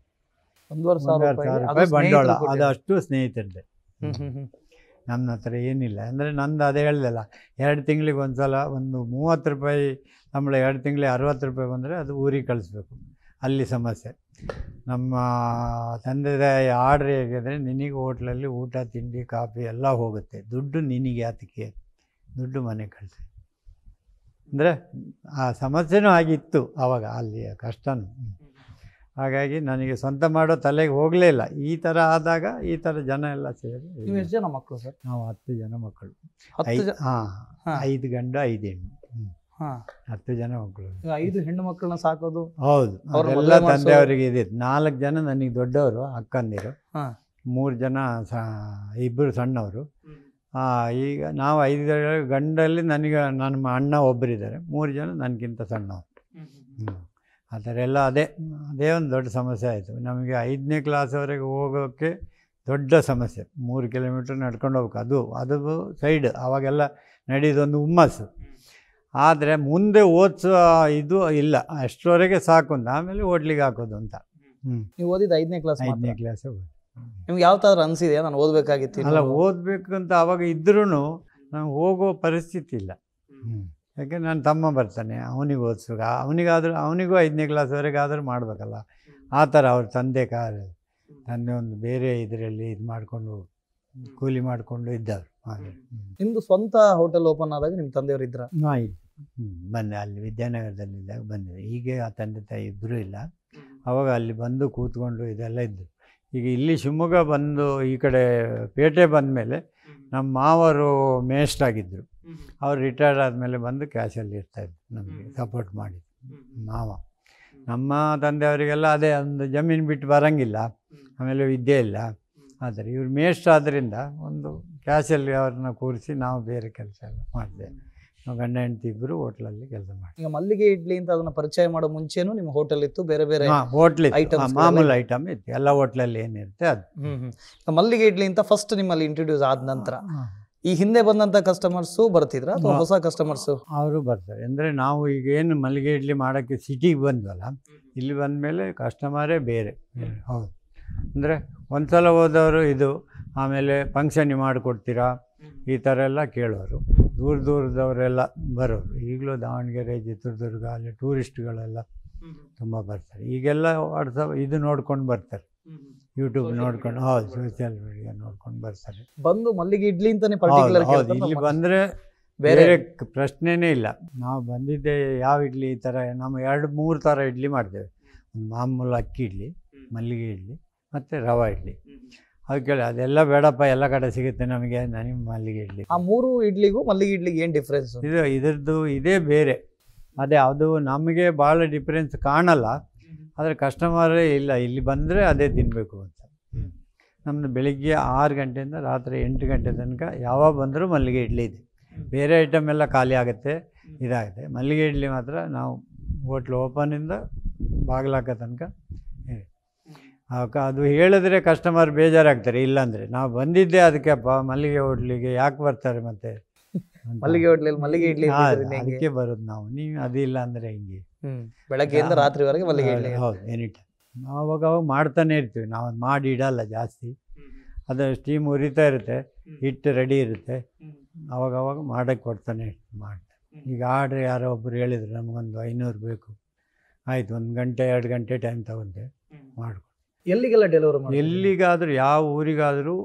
1,500 ರೂಪಾಯಿ ಬಂಡವಾಳ. ಅದು ಅಷ್ಟು ಸ್ನೇಹಿತರದ್ದೆ, ನಮ್ಮ ಹತ್ರ ಏನಿಲ್ಲ. ಅಂದರೆ ನಂದು ಅದೇ ಹೇಳ್ದಲ್ಲ, 2 ತಿಂಗಳಿಗೆ ಒಂದು ಸಲ ಒಂದು 30 ರೂಪಾಯಿ ಸಂಬಳ, 2 ತಿಂಗಳಿಗೆ 60 ರೂಪಾಯಿ ಬಂದರೆ ಅದು ಊರಿಗೆ ಕಳಿಸ್ಬೇಕು. ಅಲ್ಲಿ ಸಮಸ್ಯೆ. ನಮ್ಮ ತಂದೆ ಆರ್ಡ್ರ್ ಹೇಗಿದ್ರೆ, ನಿನಗೆ ಹೋಟ್ಲಲ್ಲಿ ಊಟ ತಿಂಡಿ ಕಾಫಿ ಎಲ್ಲ ಹೋಗುತ್ತೆ, ದುಡ್ಡು ನಿನಗೆ ಯಾತಕ್ಕೆ, ದುಡ್ಡು ಮನೆಗೆ ಕಳಿಸಿ ಅಂದರೆ ಆ ಸಮಸ್ಯೆನೂ ಆಗಿತ್ತು ಆವಾಗ, ಅಲ್ಲಿ ಕಷ್ಟನೂ. ಹಾಗಾಗಿ ನನಗೆ ಸ್ವಂತ ಮಾಡೋ ತಲೆಗೆ ಹೋಗಲೇ ಇಲ್ಲ. ಈ ಥರ ಆದಾಗ ಈ ಥರ ಜನ ಎಲ್ಲ ಸೇರಿ. ನೀವು ಎಷ್ಟು ಜನ ಮಕ್ಕಳು ಸರ್? ನಾವು 10 ಜನ ಮಕ್ಕಳು. 5 ಗಂಡು 5 ಹೆಣ್ಣು. 10 ಜನ ಮಕ್ಕಳು. 5 ಹೆಣ್ಣು ಮಕ್ಕಳನ್ನ ಸಾಕೋದು? ಹೌದು, ಅವರೆಲ್ಲ ತಂದೆಯವರಿಗೆ ಇದೆ. 4 ಜನ ನನಗೆ ದೊಡ್ಡವರು, ಅಕ್ಕಂದಿರು. 3 ಜನ 2 ಸಣ್ಣವರು. ಈಗ ನಾವು 5 ಗಂಡಲ್ಲಿ ನನಗೆ ನನ್ನ ಅಣ್ಣ ಒಬ್ಬರಿದ್ದಾರೆ, 3 ಜನ ನನಗಿಂತ ಸಣ್ಣವರು. ಆ ಥರ ಎಲ್ಲ ಅದೇ ಒಂದು ದೊಡ್ಡ ಸಮಸ್ಯೆ ಆಯಿತು ನಮಗೆ. 5ನೇ ಕ್ಲಾಸ್ವರೆಗೆ ಹೋಗೋಕ್ಕೆ ದೊಡ್ಡ ಸಮಸ್ಯೆ. 3 ಕಿಲೋಮೀಟ್ರ್ ನಡ್ಕೊಂಡು ಹೋಗ್ಬೇಕು. ಅದು ಸೈಡ್ ಆವಾಗೆಲ್ಲ ನಡೆಯೋದೊಂದು ಹುಮ್ಮಸ್ಸು. ಆದರೆ ಮುಂದೆ ಓದಿಸೋ ಇದು ಇಲ್ಲ, ಅಷ್ಟರವರೆಗೆ ಸಾಕು ಅಂತ. ಆಮೇಲೆ ಹೋಟ್ಲಿಗೆ ಹಾಕೋದು ಅಂತ. ನೀವು ಓದಿದ್ದು 5ನೇ ಕ್ಲಾಸ್? 5ನೇ ಕ್ಲಾಸ್. ನಿಮ್ಗೆ ಯಾವ ಥರ ಅನಿಸಿದೆಯಾ ನಾನು ಓದಬೇಕಾಗಿತ್ತು? ಅಲ್ಲ, ಓದಬೇಕು ಅಂತ ಆವಾಗ ಇದ್ರೂ ನಾವು ಹೋಗೋ ಪರಿಸ್ಥಿತಿ ಇಲ್ಲ. ಯಾಕೆ ನನ್ನ ತಮ್ಮ ಬರ್ತಾನೆ, ಅವನಿಗೆ ಓದಿಸ್ಬೇಕು, ಅವನಿಗೂ 5ನೇ ಕ್ಲಾಸ್ವರೆಗೆ ಆದರೂ ಮಾಡಬೇಕಲ್ಲ. ಆ ಥರ ಅವ್ರ ತಂದೆ ಒಂದು ಬೇರೆ ಇದರಲ್ಲಿ ಇದು ಮಾಡಿಕೊಂಡು ಕೂಲಿ ಮಾಡಿಕೊಂಡು ಇದ್ದವರು. ಹಾಗೆ ನಿಮ್ಮದು ಸ್ವಂತ ಹೋಟೆಲ್ ಓಪನ್ ಆದಾಗ ನಿಮ್ಮ ತಂದೆಯವರು ಇದ್ರ? ಬಂದೆ, ಅಲ್ಲಿ ವಿದ್ಯಾನಗರದಲ್ಲಿದ್ದಾಗ ಬಂದಿದೆ. ಹೀಗೆ ಆ ತಂದೆ ತಾಯಿ ಇಬ್ಬರೂ ಇಲ್ಲ. ಆವಾಗ ಅಲ್ಲಿ ಬಂದು ಕೂತ್ಕೊಂಡು ಇದೆಲ್ಲ ಇದ್ದರು. ಈಗ ಇಲ್ಲಿ ಶಿವಮೊಗ್ಗ ಬಂದು ಈ ಕಡೆ ಪೇಟೆ ಬಂದ ಮೇಲೆ ನಮ್ಮ ಮಾವರು ಮೇಷ್ಟಾಗಿದ್ದರು. ಅವ್ರು ರಿಟೈರ್ಡ್ ಆದಮೇಲೆ ಬಂದು ಕ್ಯಾಶಲ್ಲಿ ಇರ್ತಾಯಿದ್ರು, ನಮಗೆ ಸಪೋರ್ಟ್ ಮಾಡಿ. ಮಾವ ನಮ್ಮ ತಂದೆಯವರಿಗೆಲ್ಲ ಅದೇ ಒಂದು ಜಮೀನು ಬಿಟ್ಟು ಬರೋಂಗಿಲ್ಲ, ಆಮೇಲೆ ವಿದ್ಯೆ ಇಲ್ಲ. ಆದರೆ ಇವ್ರು ಮೇಷ್ಟ್ ಆದ್ದರಿಂದ ಒಂದು ಕ್ಯಾಶಲ್ಲಿ ಅವ್ರನ್ನ ಕೂರಿಸಿ ನಾವು ಬೇರೆ ಕೆಲಸ ಎಲ್ಲ ಮಾಡಿದೆ. ನಾವು ಗಂಡ ಹೆಂಡತಿ ಇಬ್ಬರು ಹೋಟ್ಲಲ್ಲಿ ಕೆಲಸ ಮಾಡಿ. ಈಗ ಮಲ್ಲಿಗೆ ಇಡ್ಲಿ ಅಂತ ಅದನ್ನು ಪರಿಚಯ ಮಾಡೋ ಮುಂಚೆನೂ ನಿಮ್ಮ ಹೋಟೆಲ್ ಇತ್ತು, ಬೇರೆ ಬೇರೆ ಹೋಟ್ಲ್ ಮಾಮೂಲು ಐಟಮ್ ಇತ್ತು, ಎಲ್ಲ ಹೋಟ್ಲಲ್ಲಿ ಏನಿರುತ್ತೆ ಅದು. ಮಲ್ಲಿಗೆ ಇಡ್ಲಿ ಅಂತ ಫಸ್ಟ್ ನಿಮ್ಮಲ್ಲಿ ಇಂಟ್ರೊಡ್ಯೂಸ್ ಆದ ನಂತರ ಈ ಹಿಂದೆ ಬಂದಂಥ ಕಸ್ಟಮರ್ಸು ಬರ್ತಿದ್ರ ಅಥವಾ ಹೊಸ ಕಸ್ಟಮರ್ಸು? ಅವರು ಬರ್ತಾರೆ. ಅಂದರೆ ನಾವು ಈಗ ಏನು ಮಲ್ಲಿಗೆ ಇಡ್ಲಿ ಮಾಡೋಕ್ಕೆ ಸಿಟಿಗೆ ಬಂದ್ವಲ್ಲ, ಇಲ್ಲಿ ಬಂದಮೇಲೆ ಕಸ್ಟಮರೇ ಬೇರೆ. ಹೌದು, ಅಂದರೆ ಒಂದು ಸಲ ಹೋದವರು ಇದು, ಆಮೇಲೆ ಫಂಕ್ಷನಿಗೆ ಮಾಡಿಕೊಡ್ತೀರಾ ಈ ಥರ ಎಲ್ಲ ಕೇಳೋರು. ದೂರದವರೆಲ್ಲ ಬರೋರು. ಈಗಲೂ ದಾವಣಗೆರೆ, ಚಿತ್ರದುರ್ಗ ಅಲ್ಲಿ ಟೂರಿಸ್ಟ್ಗಳೆಲ್ಲ ತುಂಬ ಬರ್ತಾರೆ. ಈಗೆಲ್ಲ ವಾಟ್ಸಪ್ ಇದು ನೋಡ್ಕೊಂಡು ಬರ್ತಾರೆ, ಯೂಟ್ಯೂಬ್ ನೋಡ್ಕೊಂಡು. ಹೌದು, ಸೋಷಿಯಲ್ ಮೀಡಿಯಾ ನೋಡ್ಕೊಂಡು ಬರ್ತಾರೆ. ಬಂದು ಮಲ್ಲಿಗೆ ಇಡ್ಲಿ ಅಂತಾನೆ ಪರ್ಟಿಕ್ಯುಲರ್ ಇಲ್ಲಿ ಬಂದರೆ ಬೇರೆ ಪ್ರಶ್ನೆನೇ ಇಲ್ಲ. ನಾವು ಬಂದಿದ್ದೆ ಯಾವ ಇಡ್ಲಿ, ಈ ಥರ ನಮ್ಮ 2-3 ಥರ ಇಡ್ಲಿ ಮಾಡ್ತೇವೆ. ಒಂದು ಮಾಮೂಲು ಅಕ್ಕಿ ಇಡ್ಲಿ, ಮಲ್ಲಿಗೆ ಇಡ್ಲಿ ಮತ್ತು ರವೆ ಇಡ್ಲಿ. ಅದಕ್ಕೆ ಅದೆಲ್ಲ ಬೇಡಪ್ಪ, ಎಲ್ಲ ಕಡೆ ಸಿಗುತ್ತೆ ನಮಗೆ, ನನಗೆ ಮಲ್ಲಿಗೆ ಇಡ್ಲಿ. ಆ 3 ಇಡ್ಲಿಗೂ ಮಲ್ಲಿಗೆ ಇಡ್ಲಿಗೆ ಏನು ಡಿಫ್ರೆನ್ಸ್? ಇದ್ರದ್ದು ಇದೇ ಬೇರೆ. ಅದೇ ಅದು ನಮಗೆ ಭಾಳ ಡಿಫ್ರೆನ್ಸ್ ಕಾಣಲ್ಲ, ಆದರೆ ಕಸ್ಟಮರೇ ಇಲ್ಲ, ಇಲ್ಲಿ ಬಂದರೆ ಅದೇ ತಿನ್ನಬೇಕು ಅಂತ. ನಮ್ಮದು ಬೆಳಿಗ್ಗೆ 6 ಗಂಟೆಯಿಂದ ರಾತ್ರಿ 8 ಗಂಟೆ ತನಕ ಯಾವಾಗ ಬಂದರೂ ಮಲ್ಲಿಗೆ ಇಡ್ಲಿ ಇದೆ. ಬೇರೆ ಐಟಮ್ ಎಲ್ಲ ಖಾಲಿ ಆಗುತ್ತೆ, ಇದಾಗುತ್ತೆ. ಮಲ್ಲಿಗೆ ಇಡ್ಲಿ ಮಾತ್ರ ನಾವು ಹೋಟ್ಲು ಓಪನಿಂದ ಬಾಗಿಲಾಕ ತನಕ ಇದೆ. ಅದು ಹೇಳಿದ್ರೆ ಕಸ್ಟಮರ್ ಬೇಜಾರಾಗ್ತಾರೆ. ಇಲ್ಲಾಂದರೆ ನಾವು ಬಂದಿದ್ದೆ ಅದಕ್ಕೆಪ್ಪ ಮಲ್ಲಿಗೆ ಹೋಟ್ಲಿಗೆ ಯಾಕೆ ಬರ್ತಾರೆ ಮತ್ತೆ ಮಲ್ಲಿಗೆ ಹೋಟ್ಲಲ್ಲಿ ಮಲ್ಲಿಗೆ ಇಡ್ಲಿ ಅದಕ್ಕೆ ಬರೋದು ನಾವು. ನೀವು ಅದಿಲ್ಲ ಅಂದರೆ ಹಿಂಗೆ ಬೆಳಗ್ಗೆಯಿಂದ ರಾತ್ರಿವರೆಗೆ ಮಲ್ಲಿಗೆ ಇಡ್ಲಿ. ಹೌದು, ಎನಿ ಟೈಮ್ ನಾವು ಅವಾಗ ಮಾಡ್ತಾನೆ ಇರ್ತೀವಿ. ನಾವು ಅದು ಮಾಡಿ ಇಡಲ್ಲ ಜಾಸ್ತಿ, ಅದು ಸ್ಟೀಮ್ ಉರಿತಾ ಇರುತ್ತೆ, ಹಿಟ್ಟು ರೆಡಿ ಇರುತ್ತೆ, ಅವಾಗವಾಗ ಮಾಡೋಕ್ಕೆ ಕೊಡ್ತಾನೆ ಮಾಡ್ತಾರೆ. ಈಗ ಆರ್ಡ್ರ್ ಯಾರೋ ಒಬ್ಬರು ಹೇಳಿದ್ರು ನಮಗೊಂದು 500 ಬೇಕು, ಆಯಿತು 1 ಗಂಟೆ 2 ಗಂಟೆ ಟೈಮ್ ತಗೊಂಡೆ ಮಾಡ್ಕೊ. ಎಲ್ಲಿಗೆಲ್ಲ ಡೆಲಿವರಿ ಮಾಡಿ? ಎಲ್ಲಿಗಾದರೂ ಯಾವ ಊರಿಗಾದರೂ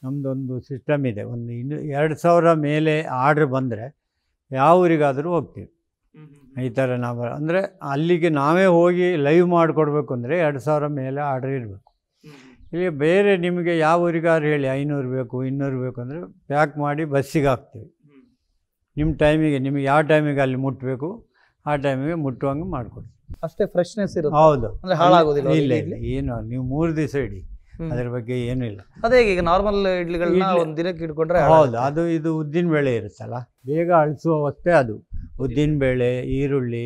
ನಮ್ಮದೊಂದು ಸಿಸ್ಟಮ್ ಇದೆ. ಒಂದು 2000 ಮೇಲೆ ಆರ್ಡ್ರ್ ಬಂದರೆ ಯಾವ ಊರಿಗಾದರೂ ಹೋಗ್ತೀವಿ. ಈ ಥರ ನಾವು ಅಂದರೆ ಅಲ್ಲಿಗೆ ನಾವೇ ಹೋಗಿ ಲೈವ್ ಮಾಡಿಕೊಡ್ಬೇಕು ಅಂದರೆ 2000 ಮೇಲೆ ಆರ್ಡ್ರ್ ಇರಬೇಕು. ಇಲ್ಲಿ ಬೇರೆ ನಿಮಗೆ ಯಾವ ಊರಿಗಾದ್ರು ಹೇಳಿ 500 ಬೇಕು 200 ಬೇಕು ಅಂದರೆ ಪ್ಯಾಕ್ ಮಾಡಿ ಬಸ್ಸಿಗೆ ಹಾಕ್ತೀವಿ. ನಿಮ್ಮ ಟೈಮಿಗೆ ನಿಮಗೆ ಯಾವ ಟೈಮಿಗೆ ಅಲ್ಲಿ ಮುಟ್ಟಬೇಕು ಆ ಟೈಮಿಗೆ ಮುಟ್ಟುವಂಗೆ ಮಾಡಿಕೊಡ್ತೀವಿ. ಅಷ್ಟೇ ಫ್ರೆಶ್ನೆಸ್ ಇರುತ್ತೆ. ಹೌದು, ಅಂದ್ರೆ ಹಾಳಾಗೋದಿಲ್ಲ. ಇಲ್ಲ ಇಲ್ಲ, ಏನು ನೀವು 3 ದಿವಸ ಇಡಿ, ಅದ್ರ ಬಗ್ಗೆ ಏನೂ ಇಲ್ಲ. ಅದೇ ಈಗ ನಾರ್ಮಲ್ ಇಡ್ಲಿಗಳನ್ನ ಒಂದು ದಿನಕ್ಕೆ ಇಟ್ಕೊಂಡ್ರೆ ಹೌದು, ಅದು ಇದು ಉದ್ದಿನ ಬೇಳೆ ಇರುತ್ತಲ್ಲ, ಬೇಗ ಅಳಿಸುವ ಹೊತ್ತೇ ಅದು. ಉದ್ದಿನ ಬೇಳೆ, ಈರುಳ್ಳಿ,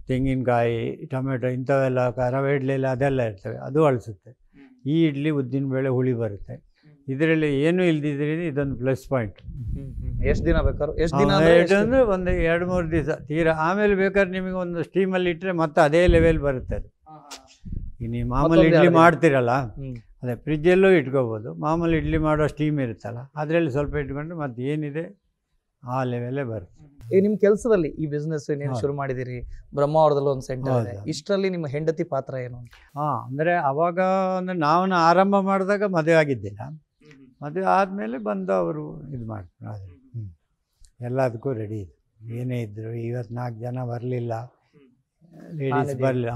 ತೆಂಗಿನಕಾಯಿ, ಟೊಮೆಟೊ ಇಂಥವೆಲ್ಲ ರವೆ ಇಡ್ಲಿಲ್ಲ ಅದೆಲ್ಲ ಇರ್ತವೆ, ಅದು ಅಳಿಸುತ್ತೆ. ಈ ಇಡ್ಲಿ ಉದ್ದಿನ ಬೇಳೆ ಹುಳಿ ಬರುತ್ತೆ. ಇದರಲ್ಲಿ ಏನೂ ಇಲ್ದಿದ್ರೆ ಇದೊಂದು ಪ್ಲಸ್ ಪಾಯಿಂಟ್. ಎಷ್ಟು ದಿನ ಬೇಕಾದ್ರು? ಎಷ್ಟು ದಿನ ಅಂದರೆ ಒಂದು 2-3 ದಿವಸ ತೀರಾ. ಆಮೇಲೆ ಬೇಕಾದ್ರೆ ನಿಮಗೆ ಒಂದು ಸ್ಟೀಮಲ್ಲಿ ಇಟ್ಟರೆ ಮತ್ತೆ ಅದೇ ಲೆವೆಲ್ ಬರುತ್ತೆ ಅದು. ಈಗ ನೀವು ಮಾಮೂಲಿ ಇಡ್ಲಿ ಮಾಡ್ತೀರಲ್ಲ, ಅದೇ ಫ್ರಿಜ್ಜಲ್ಲೂ ಇಟ್ಕೋಬೋದು. ಮಾಮೂಲಿ ಇಡ್ಲಿ ಮಾಡೋ ಸ್ಟೀಮ್ ಇರುತ್ತಲ್ಲ, ಅದರಲ್ಲಿ ಸ್ವಲ್ಪ ಇಟ್ಕೊಂಡ್ರೆ ಮತ್ತೆ ಏನಿದೆ ಆ ಲೆವೆಲೇ ಬರುತ್ತೆ. ಈಗ ನಿಮ್ಮ ಕೆಲಸದಲ್ಲಿ ಈ ಬಿಸ್ನೆಸ್ ಏನು ಶುರು ಮಾಡಿದಿರಿ, ಬ್ರಹ್ಮಾವರದಲ್ಲಿ ಒಂದು ಸೆಂಟರ್ ಇದೆ, ಇಷ್ಟರಲ್ಲಿ ನಿಮ್ಮ ಹೆಂಡತಿ ಪಾತ್ರ ಏನು? ಅಂದರೆ ಅವಾಗ ಅಂದರೆ ನಾವು ಆರಂಭ ಮಾಡಿದಾಗ ಮದುವೆ ಆಗಿದ್ದಿಲ್ಲ. ಮದುವೆ ಆದಮೇಲೆ ಬಂದು ಅವರು ಇದು ಮಾಡ್ತಾರೆ. ಎಲ್ಲದಕ್ಕೂ ರೆಡಿ ಇದೆ. ಏನೇ ಇದ್ದರು 24 ಜನ ಬರಲಿಲ್ಲ, ಲೇಡೀಸ್ ಬರಲಿಲ್ಲ.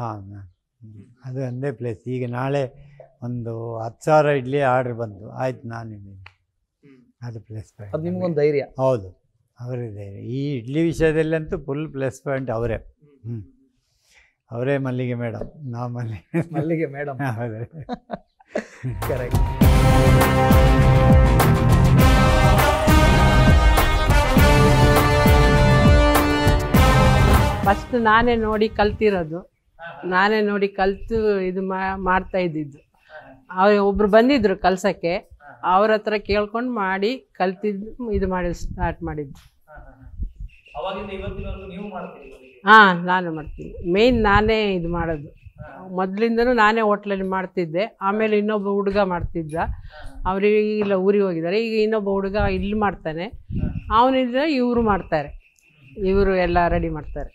ಅದು ಒಂದೇ ಪ್ಲೇಸ್. ಈಗ ನಾಳೆ ಒಂದು 10,000 ಇಡ್ಲಿ ಆರ್ಡ್ರ್ ಬಂದು ಆಯ್ತು ನಾನಿದ್ದೀನಿ, ಅದು ಪ್ಲಸ್ ಪಾಯಿಂಟ್. ಅದು ನಿಮ್ಗೊಂದು ಧೈರ್ಯ. ಹೌದು, ಅವರಿದೆ. ಈ ಇಡ್ಲಿ ವಿಷಯದಲ್ಲಂತೂ ಫುಲ್ ಪ್ಲಸ್ ಪಾಯಿಂಟ್ ಅವರೇ. ಅವರೇ ಮಲ್ಲಿಗೆ ಮೇಡಮ್, ನಾವು ಮಲ್ಲಿಗೆ ಮೇಡಮ್. ಹೌದು, ಕರೆಕ್ಟ್. ಫಸ್ಟ್ ನಾನೇ ನೋಡಿ ಕಲ್ತಿರೋದು, ನಾನೇ ನೋಡಿ ಕಲಿತು ಇದು ಮಾಡ್ತಾ ಇದ್ದಿದ್ದು. ಒಬ್ರು ಬಂದಿದ್ರು ಕಲ್ಸಕ್ಕೆ, ಅವ್ರ ಹತ್ರ ಕೇಳ್ಕೊಂಡು ಮಾಡಿ ಕಲ್ತಿದ್ದು, ಇದು ಮಾಡಿ ಸ್ಟಾರ್ಟ್ ಮಾಡಿದ್ದು. ಹಾಂ, ನಾನು ಮಾಡ್ತೀನಿ. ಮೇಯ್ನ್ ನಾನೇ ಇದು ಮಾಡೋದು. ಮೊದಲಿಂದನೂ ನಾನೇ ಹೋಟ್ಲಲ್ಲಿ ಮಾಡ್ತಿದ್ದೆ. ಆಮೇಲೆ ಇನ್ನೊಬ್ಬ ಹುಡುಗ ಮಾಡ್ತಿದ್ದ, ಅವ್ರಿಗೆ ಇಲ್ಲ ಊರಿಗೆ ಹೋಗಿದ್ದಾರೆ. ಈಗ ಇನ್ನೊಬ್ಬ ಹುಡುಗ ಇಲ್ಲಿ ಮಾಡ್ತಾನೆ, ಅವನಿದ್ರೆ ಇವರು ಮಾಡ್ತಾರೆ. ಇವರು ಎಲ್ಲ ರೆಡಿ ಮಾಡ್ತಾರೆ,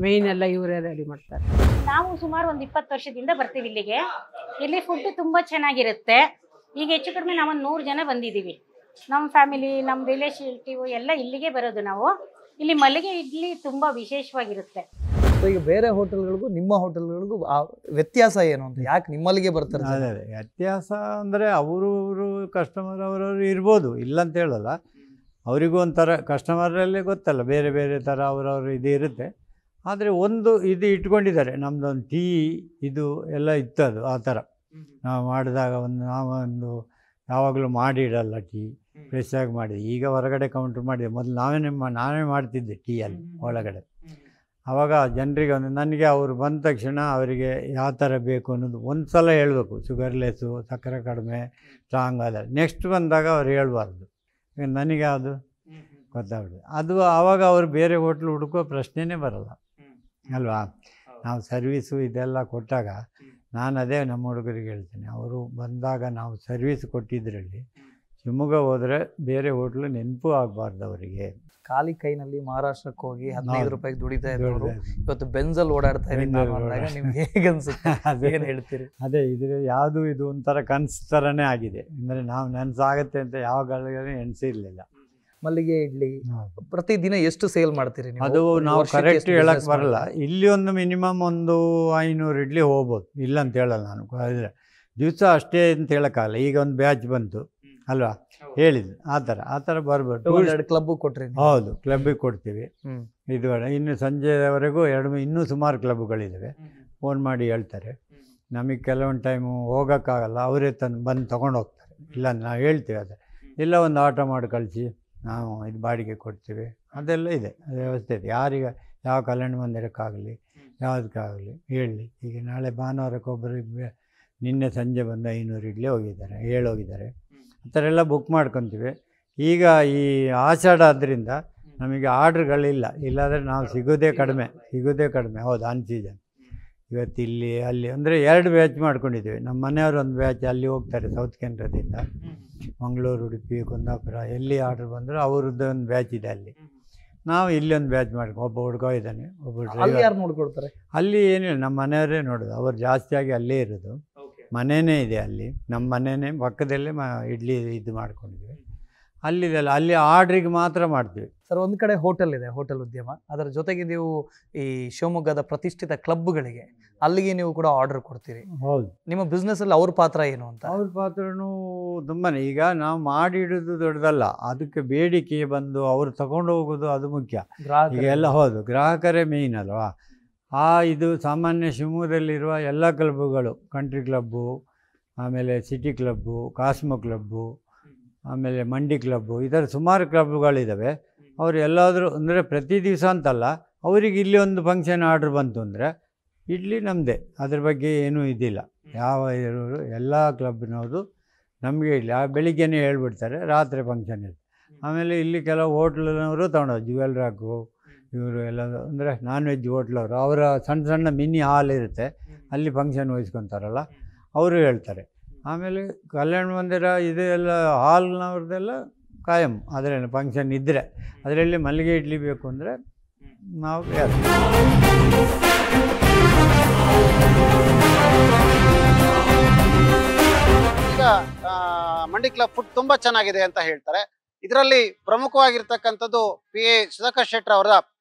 ಮೇಯ್ನ್ ಎಲ್ಲ ಇವರೇ ರೆಡಿ ಮಾಡ್ತಾರೆ. ನಾವು ಸುಮಾರು ಒಂದು 20 ವರ್ಷದಿಂದ ಬರ್ತೀವಿ ಇಲ್ಲಿಗೆ. ಇಲ್ಲಿ ಫುಡ್ ತುಂಬ ಚೆನ್ನಾಗಿರುತ್ತೆ. ಈಗ ಹೆಚ್ಚು ಕಡಿಮೆ ನಾವೊಂದು 100 ಜನ ಬಂದಿದ್ದೀವಿ. ನಮ್ಮ ಫ್ಯಾಮಿಲಿ, ನಮ್ಮ ರಿಲೇಟಿವ್ ಎಲ್ಲ ಇಲ್ಲಿಗೆ ಬರೋದು ನಾವು. ಇಲ್ಲಿ ಮಲ್ಲಿಗೆ ಇಡ್ಲಿ ತುಂಬ ವಿಶೇಷವಾಗಿರುತ್ತೆ. ಈಗ ಬೇರೆ ಹೋಟೆಲ್ಗಳಿಗೂ ನಿಮ್ಮ ಹೋಟೆಲ್ಗಳಿಗೂ ವ್ಯತ್ಯಾಸ ಏನು ಅಂತ, ಯಾಕೆ ನಿಮ್ಮಲ್ಲಿಗೆ ಬರ್ತಾರೆ? ಅದೇ ವ್ಯತ್ಯಾಸ ಅಂದರೆ ಅವರು ಕಸ್ಟಮರ್ ಅವರವರು ಇರ್ಬೋದು, ಇಲ್ಲ ಅಂತ ಹೇಳಲ್ಲ. ಅವರಿಗೂ ಒಂಥರ ಕಸ್ಟಮರಲ್ಲೇ ಗೊತ್ತಲ್ಲ, ಬೇರೆ ಬೇರೆ ಥರ ಅವರವರು ಇದು ಇರುತ್ತೆ. ಆದರೆ ಒಂದು ಇದು ಇಟ್ಕೊಂಡಿದ್ದಾರೆ, ನಮ್ಮದೊಂದು ಟೀ ಇದು ಎಲ್ಲ ಇತ್ತು. ಅದು ಆ ಥರ ನಾವು ಮಾಡಿದಾಗ ನಾವೊಂದು ಯಾವಾಗಲೂ ಮಾಡಿ ಇಡಲ್ಲ, ಟೀ ಫ್ರೆಶ್ ಆಗಿ ಮಾಡಿದೆ. ಈಗ ಹೊರಗಡೆ ಕೌಂಟ್ರ್ ಮಾಡಿದೆ. ಮೊದಲು ನಾನೇ ಮಾಡ್ತಿದ್ದೆ ಟೀಯಲ್ಲಿ ಒಳಗಡೆ. ಆವಾಗ ಜನರಿಗೆ ನನಗೆ ಅವರು ಬಂದ ತಕ್ಷಣ ಅವರಿಗೆ ಯಾವ ಥರ ಬೇಕು ಅನ್ನೋದು ಒಂದು ಸಲ ಹೇಳಬೇಕು. ಶುಗರ್ಲೆಸ್ಸು, ಸಕ್ಕರೆ ಕಡಿಮೆ, ಸ್ಟ್ರಾಂಗ್ ಅದಲ್ಲ. ನೆಕ್ಸ್ಟ್ ಬಂದಾಗ ಅವ್ರು ಹೇಳ್ಬಾರ್ದು, ನನಗೆ ಅದು ಗೊತ್ತಾಗ್ಬಿಡುತ್ತೆ. ಅದು ಆವಾಗ ಅವರು ಬೇರೆ ಹೋಟ್ಲು ಹುಡುಕೋ ಪ್ರಶ್ನೆನೇ ಬರಲ್ಲ ಅಲ್ವಾ. ನಾವು ಸರ್ವೀಸು ಇದೆಲ್ಲ ಕೊಟ್ಟಾಗ ನಾನು ಅದೇ ನಮ್ಮ ಹುಡುಗರಿಗೆ ಹೇಳ್ತೇನೆ, ಅವರು ಬಂದಾಗ ನಾವು ಸರ್ವೀಸ್ ಕೊಟ್ಟಿದ್ದರಲ್ಲಿ ಶಿವಮೊಗ್ಗ ಹೋದರೆ ಬೇರೆ ಹೋಟ್ಲು ನೆನಪು ಆಗಬಾರ್ದು ಅವರಿಗೆ. ಖಾಲಿ ಕೈನಲ್ಲಿ ಮಹಾರಾಷ್ಟ್ರಕ್ಕೆ ಹೋಗಿ 15 ರೂಪಾಯಿಗೆ ದುಡಿತಾ ಇದ್ದವರು ಇವತ್ತು ಬೆಂಜಲ್ಲಿ ಓಡಾಡ್ತಾ ಇದ್ದಾರೆ. ನಿಮ್ಗೆ ಹೇಗೆ ಅನ್ಸುತ್ತೆ? ಏನು ಹೇಳ್ತೀರಿ? ಅದೇ ಇದ್ರೆ ಯಾವುದು ಇದು ಒಂಥರ ಕನಸು ಥರನೇ ಆಗಿದೆ. ಅಂದರೆ ನಾವು ನೆನಸಾಗತ್ತೆ ಅಂತ ಯಾವಾಗಲೂ ಎಣಿಸಿರಲಿಲ್ಲ. ಮಲ್ಲಿಗೆ ಇಡ್ಲಿ ಪ್ರತಿದಿನ ಎಷ್ಟು ಸೇಲ್ ಮಾಡ್ತೀರಿ? ಅದು ನಾವು ಕರೆಕ್ಟ್ ಹೇಳಕ್ಕೆ ಬರಲ್ಲ. ಇಲ್ಲಿ ಒಂದು ಮಿನಿಮಮ್ ಒಂದು 500 ಇಡ್ಲಿ ಹೋಗ್ಬೋದು, ಇಲ್ಲ ಅಂತ ಹೇಳಲ್ಲ ನಾನು. ದಿವಸ ಅಷ್ಟೇ ಅಂತ ಹೇಳೋಕ್ಕಾಗಲ್ಲ. ಈಗ ಒಂದು ಬ್ಯಾಚ್ ಬಂತು ಅಲ್ವಾ, ಹೇಳಿದ್ದು ಆ ಥರ ಬರ್ಬೋದು. ಕ್ಲಬ್ ಕೊಟ್ರಿ? ಹೌದು, ಕ್ಲಬ್ಬಿಗೆ ಕೊಡ್ತೀವಿ. ಇದು ಇನ್ನು ಸಂಜೆವರೆಗೂ ಇನ್ನೂ ಸುಮಾರು ಕ್ಲಬ್ಗಳಿದ್ದಾವೆ. ಫೋನ್ ಮಾಡಿ ಹೇಳ್ತಾರೆ. ನಮಗೆ ಕೆಲವೊಂದು ಟೈಮು ಹೋಗೋಕ್ಕಾಗಲ್ಲ, ಅವರೇ ಬಂದು ತೊಗೊಂಡು ಹೋಗ್ತಾರೆ. ಇಲ್ಲ ನಾವು ಹೇಳ್ತೀವಿ ಅದೇ, ಇಲ್ಲ ಒಂದು ಆಟೋ ಮಾಡಿ ಕಳಿಸಿ ನಾವು ಇದು ಬಾಡಿಗೆ ಕೊಡ್ತೀವಿ, ಅದೆಲ್ಲ ಇದೆ, ಅದು ವ್ಯವಸ್ಥೆ ಇದೆ. ಯಾರಿಗೆ ಯಾವ ಕಲ್ಯಾಣ ಮಂದಿರಕ್ಕಾಗಲಿ ಯಾವುದಕ್ಕಾಗಲಿ ಹೇಳಿ. ಈಗ ನಾಳೆ ಭಾನುವಾರಕ್ಕೆ ಒಬ್ಬರು ನಿನ್ನೆ ಸಂಜೆ ಬಂದು 500 ಇಡ್ಲಿ ಹೋಗಿದ್ದಾರೆ, 7 ಹೋಗಿದ್ದಾರೆ. ಆ ಥರ ಎಲ್ಲ ಬುಕ್ ಮಾಡ್ಕೊತೀವಿ. ಈಗ ಈ ಆಷಾಢ ಆದ್ದರಿಂದ ನಮಗೆ ಆರ್ಡ್ರ್ಗಳಿಲ್ಲ, ಇಲ್ಲಾಂದರೆ ನಾವು ಸಿಗೋದೇ ಕಡಿಮೆ. ಹೌದು, ಆನ್ ಸೀಸನ್. ಇವತ್ತು ಇಲ್ಲಿ ಅಲ್ಲಿ ಅಂದರೆ 2 ಬ್ಯಾಚ್ ಮಾಡ್ಕೊಂಡಿದ್ದೀವಿ. ನಮ್ಮ ಮನೆಯವರು ಒಂದು ಬ್ಯಾಚ್ ಅಲ್ಲಿ ಹೋಗ್ತಾರೆ ಸೌತ್ ಕೇಂದ್ರದಿಂದ, ಮಂಗಳೂರು, ಉಡುಪಿ, ಕುಂದಾಪುರ, ಎಲ್ಲಿ ಆರ್ಡ್ರ್ ಬಂದರೂ ಅವ್ರದ್ದು ಒಂದು ಬ್ಯಾಚ್ ಇದೆ ಅಲ್ಲಿ. ನಾವು ಇಲ್ಲಿ ಒಂದು ಬ್ಯಾಚ್ ಮಾಡ್ಕೊ, ಒಬ್ಬ ಹುಡುಗ ಇದ್ದಾನೆ, ಒಬ್ಬ ಡ್ರೈವರ್. ಯಾರು ನೋಡ್ಕೊಳ್ತಾರೆ? ಅಲ್ಲಿ ಏನಿಲ್ಲ, ನಮ್ಮ ಮನೆಯವರೇ ನೋಡೋದು. ಅವ್ರು ಜಾಸ್ತಿಯಾಗಿ ಅಲ್ಲೇ ಇರೋದು, ಮನೆಯೇ ಇದೆ ಅಲ್ಲಿ. ನಮ್ಮ ಮನೆಯೇ ಪಕ್ಕದಲ್ಲೇ ಇಡ್ಲಿ ಇದು ಮಾಡ್ಕೊಂಡಿದ್ವಿ. ಅಲ್ಲಿದೆಲ್ಲ ಅಲ್ಲಿ ಆರ್ಡ್ರಿಗೆ ಮಾತ್ರ ಮಾಡ್ತೀವಿ. ಸರ್, ಒಂದು ಕಡೆ ಹೋಟೆಲ್ ಇದೆ, ಹೋಟೆಲ್ ಉದ್ಯಮ. ಅದರ ಜೊತೆಗೆ ನೀವು ಈ ಶಿವಮೊಗ್ಗದ ಪ್ರತಿಷ್ಠಿತ ಕ್ಲಬ್ಗಳಿಗೆ ಅಲ್ಲಿಗೆ ನೀವು ಕೂಡ ಆರ್ಡರ್ ಕೊಡ್ತೀರಿ. ಹೌದು. ನಿಮ್ಮ ಬಿಸ್ನೆಸ್ಸಲ್ಲಿ ಅವ್ರ ಪಾತ್ರ ಏನು ಅಂತ? ಅವ್ರ ಪಾತ್ರನೂ ತುಂಬಾ. ಈಗ ನಾವು ಮಾಡಿಡೋದು ದೊಡ್ಡದಲ್ಲ, ಅದಕ್ಕೆ ಬೇಡಿಕೆ ಬಂದು ಅವ್ರು ತಗೊಂಡು ಹೋಗೋದು ಅದು ಮುಖ್ಯ. ಈಗ ಎಲ್ಲ ಹೌದು, ಗ್ರಾಹಕರೇ ಮೇಯ್ನ್ ಅಲ್ವಾ. ಇದು ಸಾಮಾನ್ಯ ಶಿವಮೊಗ್ಗದಲ್ಲಿರುವ ಎಲ್ಲ ಕ್ಲಬ್ಗಳು, ಕಂಟ್ರಿ ಕ್ಲಬ್ಬು, ಆಮೇಲೆ ಸಿಟಿ ಕ್ಲಬ್ಬು, ಕಾಸ್ಮೋ ಕ್ಲಬ್ಬು, ಆಮೇಲೆ ಮಂಡಿ ಕ್ಲಬ್ಬು, ಈ ಥರ ಸುಮಾರು ಕ್ಲಬ್ಗಳಿದ್ದಾವೆ. ಅವರು ಎಲ್ಲಾದರೂ ಅಂದರೆ ಪ್ರತಿ ದಿವಸ ಅಂತಲ್ಲ, ಅವರಿಗೆ ಇಲ್ಲಿ ಒಂದು ಫಂಕ್ಷನ್ ಆರ್ಡ್ರ್ ಬಂತು ಅಂದರೆ ಇಡ್ಲಿ ನಮ್ಮದೇ, ಅದ್ರ ಬಗ್ಗೆ ಏನೂ ಇದಿಲ್ಲ. ಯಾವ ಇರೋರು ಎಲ್ಲ ಕ್ಲಬ್ನವರು ನಮಗೆ ಇಡ್ಲಿ ಬೆಳಿಗ್ಗೆನೇ ಹೇಳ್ಬಿಡ್ತಾರೆ, ರಾತ್ರಿ ಫಂಕ್ಷನ್ ಇದೆ. ಆಮೇಲೆ ಇಲ್ಲಿ ಕೆಲವು ಹೋಟ್ಲಿನವರು ತೊಗೊಂಡೋದು, ಜುವೆಲ್ ರಾಕು ಇವರು ಎಲ್ಲ ಅಂದರೆ ನಾನ್ ವೆಜ್ ಹೋಟ್ಲವರು, ಅವರ ಸಣ್ಣ ಮಿನಿ ಹಾಲ್ ಇರುತ್ತೆ, ಅಲ್ಲಿ ಫಂಕ್ಷನ್ ವಹಿಸ್ಕೊತಾರಲ್ಲ, ಅವರು ಹೇಳ್ತಾರೆ. ಆಮೇಲೆ ಕಲ್ಯಾಣ ಮಂದಿರ ಇದು ಎಲ್ಲ ಹಾಲ್ನವ್ರದ್ದೆಲ್ಲ ಕಾಯಂ. ಅದರಲ್ಲಿ ಫಂಕ್ಷನ್ ಇದ್ದರೆ ಅದರಲ್ಲಿ ಮಲ್ಲಿಗೆ ಇಡ್ಲಿ ಬೇಕು ಅಂದರೆ ನಾವು ಈಗ ಮಂಡಿ ಕ್ಲಬ್ ಫುಡ್ ತುಂಬ ಚೆನ್ನಾಗಿದೆ ಅಂತ ಹೇಳ್ತಾರೆ. ಇದರಲ್ಲಿ ಪ್ರಮುಖವಾಗಿರ್ತಕ್ಕಂಥದ್ದು PA ಸುಧಾಕರ್ ಶೆಟ್ಟರ್ ಅವರ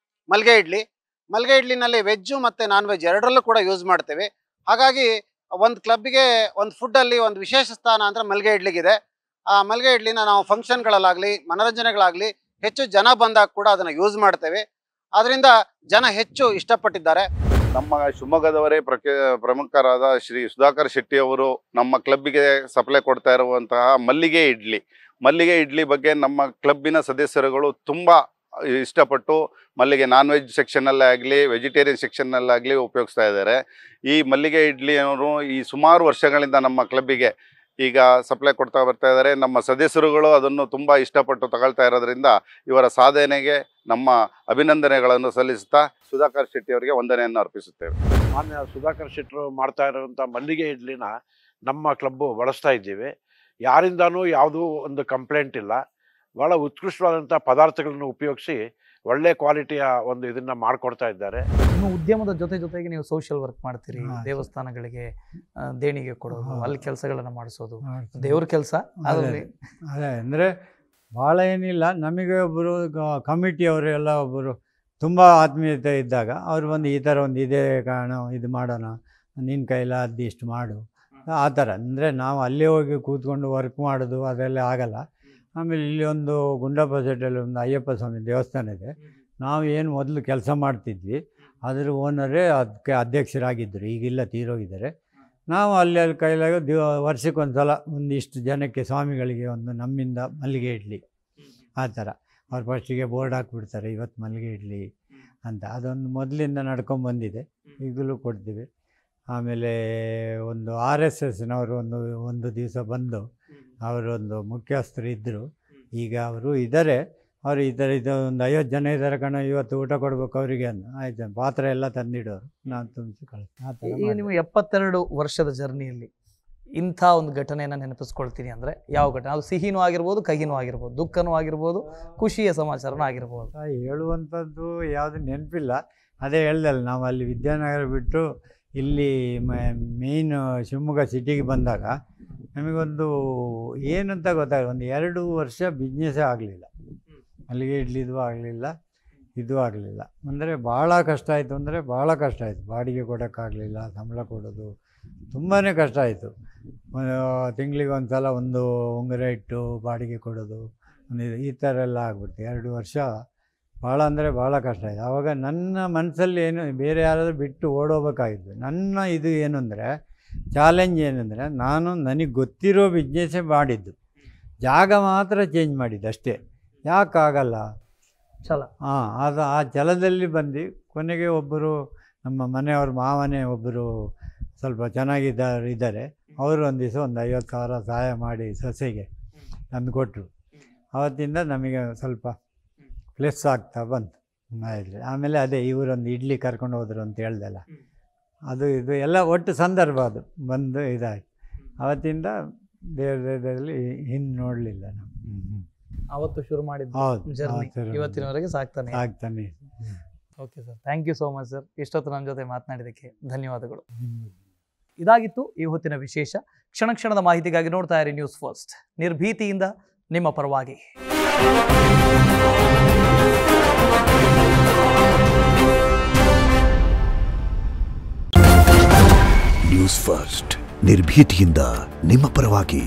ಮಲ್ಲಿಗೆ ಇಡ್ಲಿನಲ್ಲಿ ವೆಜ್ಜು ಮತ್ತು ನಾನ್ ವೆಜ್ ಎರಡರಲ್ಲೂ ಕೂಡ ಯೂಸ್ ಮಾಡ್ತೇವೆ. ಹಾಗಾಗಿ ಒಂದು ಕ್ಲಬ್ಗೆ ಒಂದು ಫುಡ್ಡಲ್ಲಿ ಒಂದು ವಿಶೇಷ ಸ್ಥಾನ ಅಂದರೆ ಮಲ್ಲಿಗೆ ಇಡ್ಲಿಗಿದೆ. ಆ ಮಲ್ಲಿಗೆ ಇಡ್ಲಿನ ನಾವು ಫಂಕ್ಷನ್ಗಳಲ್ಲಾಗಲಿ ಮನೋರಂಜನೆಗಳಾಗಲಿ ಹೆಚ್ಚು ಜನ ಬಂದಾಗ ಕೂಡ ಅದನ್ನು ಯೂಸ್ ಮಾಡ್ತೇವೆ. ಅದರಿಂದ ಜನ ಹೆಚ್ಚು ಇಷ್ಟಪಟ್ಟಿದ್ದಾರೆ. ನಮ್ಮ ಶಿವಮೊಗ್ಗದವರೇ ಪ್ರಮುಖರಾದ ಶ್ರೀ ಸುಧಾಕರ್ ಶೆಟ್ಟಿ ಅವರು ನಮ್ಮ ಕ್ಲಬ್ಬಿಗೆ ಸಪ್ಲೈ ಕೊಡ್ತಾ ಇರುವಂತಹ ಮಲ್ಲಿಗೆ ಇಡ್ಲಿ ಬಗ್ಗೆ ನಮ್ಮ ಕ್ಲಬ್ಬಿನ ಸದಸ್ಯರುಗಳು ತುಂಬ ಇಷ್ಟಪಟ್ಟು ಮಲ್ಲಿಗೆ ನಾನ್ ವೆಜ್ ಸೆಕ್ಷನಲ್ಲೇ ಆಗಲಿ ವೆಜಿಟೇರಿಯನ್ ಸೆಕ್ಷನ್ನಲ್ಲಾಗಲಿ ಉಪಯೋಗಿಸ್ತಾ ಇದ್ದಾರೆ. ಈ ಮಲ್ಲಿಗೆ ಇಡ್ಲಿಯವರು ಈ ಸುಮಾರು ವರ್ಷಗಳಿಂದ ನಮ್ಮ ಕ್ಲಬ್ಬಿಗೆ ಈಗ ಸಪ್ಲೈ ಕೊಡ್ತಾ ಬರ್ತಾ ಇದ್ದಾರೆ. ನಮ್ಮ ಸದಸ್ಯರುಗಳು ಅದನ್ನು ತುಂಬ ಇಷ್ಟಪಟ್ಟು ತಗೊಳ್ತಾ ಇರೋದ್ರಿಂದ ಇವರ ಸಾಧನೆಗೆ ನಮ್ಮ ಅಭಿನಂದನೆಗಳನ್ನು ಸಲ್ಲಿಸುತ್ತಾ ಸುಧಾಕರ್ ಶೆಟ್ಟಿ ಅವರಿಗೆ ವಂದನೆಯನ್ನು ಅರ್ಪಿಸುತ್ತೇವೆ. ಮಾನ್ಯ ಸುಧಾಕರ್ ಶೆಟ್ಟರು ಮಾಡ್ತಾ ಇರುವಂಥ ಮಲ್ಲಿಗೆ ಇಡ್ಲಿನ ನಮ್ಮ ಕ್ಲಬ್ಬು ಬಳಸ್ತಾ ಇದ್ದೀವಿ. ಯಾರಿಂದನೂ ಯಾವುದೂ ಒಂದು ಕಂಪ್ಲೇಂಟ್ ಇಲ್ಲ. ಭಾಳ ಉತ್ಕೃಷ್ಟವಾದಂಥ ಪದಾರ್ಥಗಳನ್ನು ಉಪಯೋಗಿಸಿ ಒಳ್ಳೆ ಕ್ವಾಲಿಟಿಯ ಒಂದು ಇದನ್ನು ಮಾಡಿಕೊಡ್ತಾ ಇದ್ದಾರೆ. ನಿಮ್ಮ ಉದ್ಯಮದ ಜೊತೆಗೆ ನೀವು ಸೋಷಿಯಲ್ ವರ್ಕ್ ಮಾಡ್ತೀರಿ, ದೇವಸ್ಥಾನಗಳಿಗೆ ದೇಣಿಗೆ ಕೊಡೋದು, ಅಲ್ಲಿ ಕೆಲಸಗಳನ್ನು ಮಾಡಿಸೋದು, ದೇವ್ರ ಕೆಲಸ. ಅದರಲ್ಲಿ ಅದೇ ಅಂದರೆ ಭಾಳ ಏನಿಲ್ಲ. ನಮಗೆ ಒಬ್ಬರು ಕಮಿಟಿಯವರು ಎಲ್ಲ ಒಬ್ಬರು ತುಂಬ ಆತ್ಮೀಯತೆ ಇದ್ದಾಗ ಅವರು ಬಂದು ಈ ಥರ ಒಂದು ಇದೇ ಕಾರಣ ಇದು ಮಾಡೋಣ, ನಿನ್ನ ಕೈಲಾದ್ದು ಇಷ್ಟು ಮಾಡು, ಆ ಥರ. ಅಂದರೆ ನಾವು ಅಲ್ಲೇ ಹೋಗಿ ಕೂತ್ಕೊಂಡು ವರ್ಕ್ ಮಾಡೋದು ಅದೆಲ್ಲ ಆಗಲ್ಲ. ಆಮೇಲೆ ಇಲ್ಲಿ ಒಂದು ಗುಂಡಪ್ಪ ಸೆಟ್ಟಲ್ಲಿ ಒಂದು ಅಯ್ಯಪ್ಪ ಸ್ವಾಮಿ ದೇವಸ್ಥಾನ ಇದೆ. ನಾವು ಏನು ಮೊದಲು ಕೆಲಸ ಮಾಡ್ತಿದ್ವಿ, ಅದರ ಓನರೇ ಅದಕ್ಕೆ ಅಧ್ಯಕ್ಷರಾಗಿದ್ದರು, ಈಗಿಲ್ಲ, ತೀರೋಗಿದ್ದಾರೆ. ನಾವು ಅಲ್ಲಿ ಕೈಲಾಗ ವರ್ಷಕ್ಕೊಂದು ಸಲ ಒಂದಿಷ್ಟು ಜನಕ್ಕೆ ಸ್ವಾಮಿಗಳಿಗೆ ಒಂದು ನಮ್ಮಿಂದ ಮಲ್ಲಿಗೆ ಇಡ್ಲಿ ಆ ಥರ ಅವ್ರು ಫಸ್ಟಿಗೆ ಬೋರ್ಡ್ ಹಾಕ್ಬಿಡ್ತಾರೆ, ಇವತ್ತು ಮಲ್ಲಿಗೆ ಇಡ್ಲಿ ಅಂತ. ಅದೊಂದು ಮೊದಲಿಂದ ನಡ್ಕೊಂಬಂದಿದೆ, ಈಗಲೂ ಕೊಡ್ತೀವಿ. ಆಮೇಲೆ ಒಂದು RSSನವರು ಒಂದು ದಿವಸ ಬಂದು ಅವರೊಂದು ಮುಖ್ಯಸ್ಥರು ಇದ್ದರು, ಈಗ ಅವರು ಇದ್ದಾರೆ. ಅವರು ಒಂದು 50 ಜನ ಇದ್ದಾರೆ ಕಣ, ಇವತ್ತು ಊಟ ಕೊಡ್ಬೇಕು ಅವರಿಗೆ ಅಂತ. ಆಯ್ತು, ಪಾತ್ರ ಎಲ್ಲ ತಂದಿಡೋರು, ನಾನು ತುಂಬಿಸಿ ಕಳಿಸ್ತೀನಿ. ಈಗ ನೀವು 72 ವರ್ಷದ ಜರ್ನಿಯಲ್ಲಿ ಇಂಥ ಒಂದು ಘಟನೆಯನ್ನು ನೆನಪಿಸ್ಕೊಳ್ತೀನಿ ಅಂದರೆ ಯಾವ ಘಟನೆ? ಅದು ಸಿಹಿನೂ ಆಗಿರ್ಬೋದು, ಕಹಿನೂ ಆಗಿರ್ಬೋದು, ದುಃಖನೂ ಆಗಿರ್ಬೋದು, ಖುಷಿಯ ಸಮಾಚಾರನೂ ಆಗಿರ್ಬೋದು. ಹೇಳುವಂಥದ್ದು ಯಾವುದು ನೆನಪಿಲ್ಲ. ಅದೇ ಹೇಳ್ದಲ್ಲ, ನಾವು ಅಲ್ಲಿ ವಿದ್ಯಾನಗರ ಬಿಟ್ಟು ಇಲ್ಲಿ ಮೇಯ್ನ್ ಶಿವಮೊಗ್ಗ ಸಿಟಿಗೆ ಬಂದಾಗ ನಮಗೊಂದು ಏನಂತ ಗೊತ್ತಾಗಲ್ಲ. ಒಂದು 2 ವರ್ಷ ಬಿಸ್ನೆಸ್ಸೇ ಆಗಲಿಲ್ಲ, ಮಲ್ಲಿಗೆ ಇಡ್ಲಿದು ಆಗಲಿಲ್ಲ, ಇದು ಆಗಲಿಲ್ಲ. ಅಂದರೆ ಭಾಳ ಕಷ್ಟ ಆಯಿತು, ಅಂದರೆ ಭಾಳ ಕಷ್ಟ ಆಯಿತು. ಬಾಡಿಗೆ ಕೊಡೋಕ್ಕಾಗಲಿಲ್ಲ, ಸಂಬಳ ಕೊಡೋದು ತುಂಬಾ ಕಷ್ಟ ಆಯಿತು. ತಿಂಗಳಿಗೆ ಒಂದು ಸಲ ಒಂದು ಉಂಗುರ ಇಟ್ಟು ಬಾಡಿಗೆ ಕೊಡೋದು, ಈ ಥರ ಎಲ್ಲ ಆಗ್ಬಿಡ್ತು. 2 ವರ್ಷ ಭಾಳ ಅಂದರೆ ಭಾಳ ಕಷ್ಟ ಆಯಿತು. ಆವಾಗ ನನ್ನ ಮನಸ್ಸಲ್ಲಿ ಏನು, ಬೇರೆ ಯಾರಾದರೂ ಬಿಟ್ಟು ಓಡೋಗ್ಬೇಕಾಗಿತ್ತು. ನನ್ನ ಇದು ಏನು ಅಂದರೆ, ಚಾಲೆಂಜ್ ಏನಂದರೆ ನಾನು ನನಗೆ ಗೊತ್ತಿರೋ ಬಿಸ್ನೆಸ್ಸೇ ಮಾಡಿದ್ದು, ಜಾಗ ಮಾತ್ರ ಚೇಂಜ್ ಮಾಡಿದ್ದು ಅಷ್ಟೇ. ಯಾಕಾಗಲ್ಲ? ಛಲ. ಅದು ಆ ಛಲದಲ್ಲಿ ಬಂದು ಕೊನೆಗೆ ಒಬ್ಬರು ನಮ್ಮ ಮನೆಯವ್ರ ಮಾವನೇ ಒಬ್ಬರು ಸ್ವಲ್ಪ ಚೆನ್ನಾಗಿದ್ದಾರೆ, ಅವರು ಒಂದು ದಿವಸ ಒಂದು 50,000 ಸಹಾಯ ಮಾಡಿ ಸೊಸೆಗೆ ತಂದು ಕೊಟ್ಟರು. ಆವತ್ತಿಂದ ನಮಗೆ ಸ್ವಲ್ಪ ಪ್ಲಸ್ ಆಗ್ತಾ ಬಂತು. ಆಮೇಲೆ ಅದೇ ಇವರೊಂದು ಇಡ್ಲಿ ಕರ್ಕೊಂಡು ಹೋದರು ಅಂತ ಹೇಳ್ದಲ್ಲ, ಅದು ಇದು ಎಲ್ಲ ಒಟ್ಟು ಸಂದರ್ಭ ಅದು ಬಂದು ಇದಾಯ್ತು. ಆವತ್ತಿಂದ ಬೇರೆದಲ್ಲಿ ಹಿಂದೆ ನೋಡಲಿಲ್ಲ ನಾವು. ಅವತ್ತು ಶುರು ಮಾಡಿದ್ದು ಹೌದು, ಜರ್ನಿ ಶುರು ಇವತ್ತಿನವರೆಗೆ ಸಾಕ್ತಾನೆ. Okay sir, thank you so much sir. ಇಷ್ಟೊತ್ತು ನನ್ನ ಜೊತೆ ಮಾತನಾಡಿದ್ದಕ್ಕೆ ಧನ್ಯವಾದಗಳು. ಇದಾಗಿತ್ತು ಈ ಹೊತ್ತಿನ ವಿಶೇಷ. ಕ್ಷಣ ಕ್ಷಣದ ಮಾಹಿತಿಗಾಗಿ ನೋಡ್ತಾ ಇರಿ ನ್ಯೂಸ್ ಫಸ್ಟ್, ನಿರ್ಭೀತಿಯಿಂದ ನಿಮ್ಮ ಪರವಾಗಿ. ನ್ಯೂಸ್ ಫಸ್ಟ್, ನಿರ್ಭೀತಿಯಿಂದ ನಿಮ್ಮ ಪರವಾಗಿ.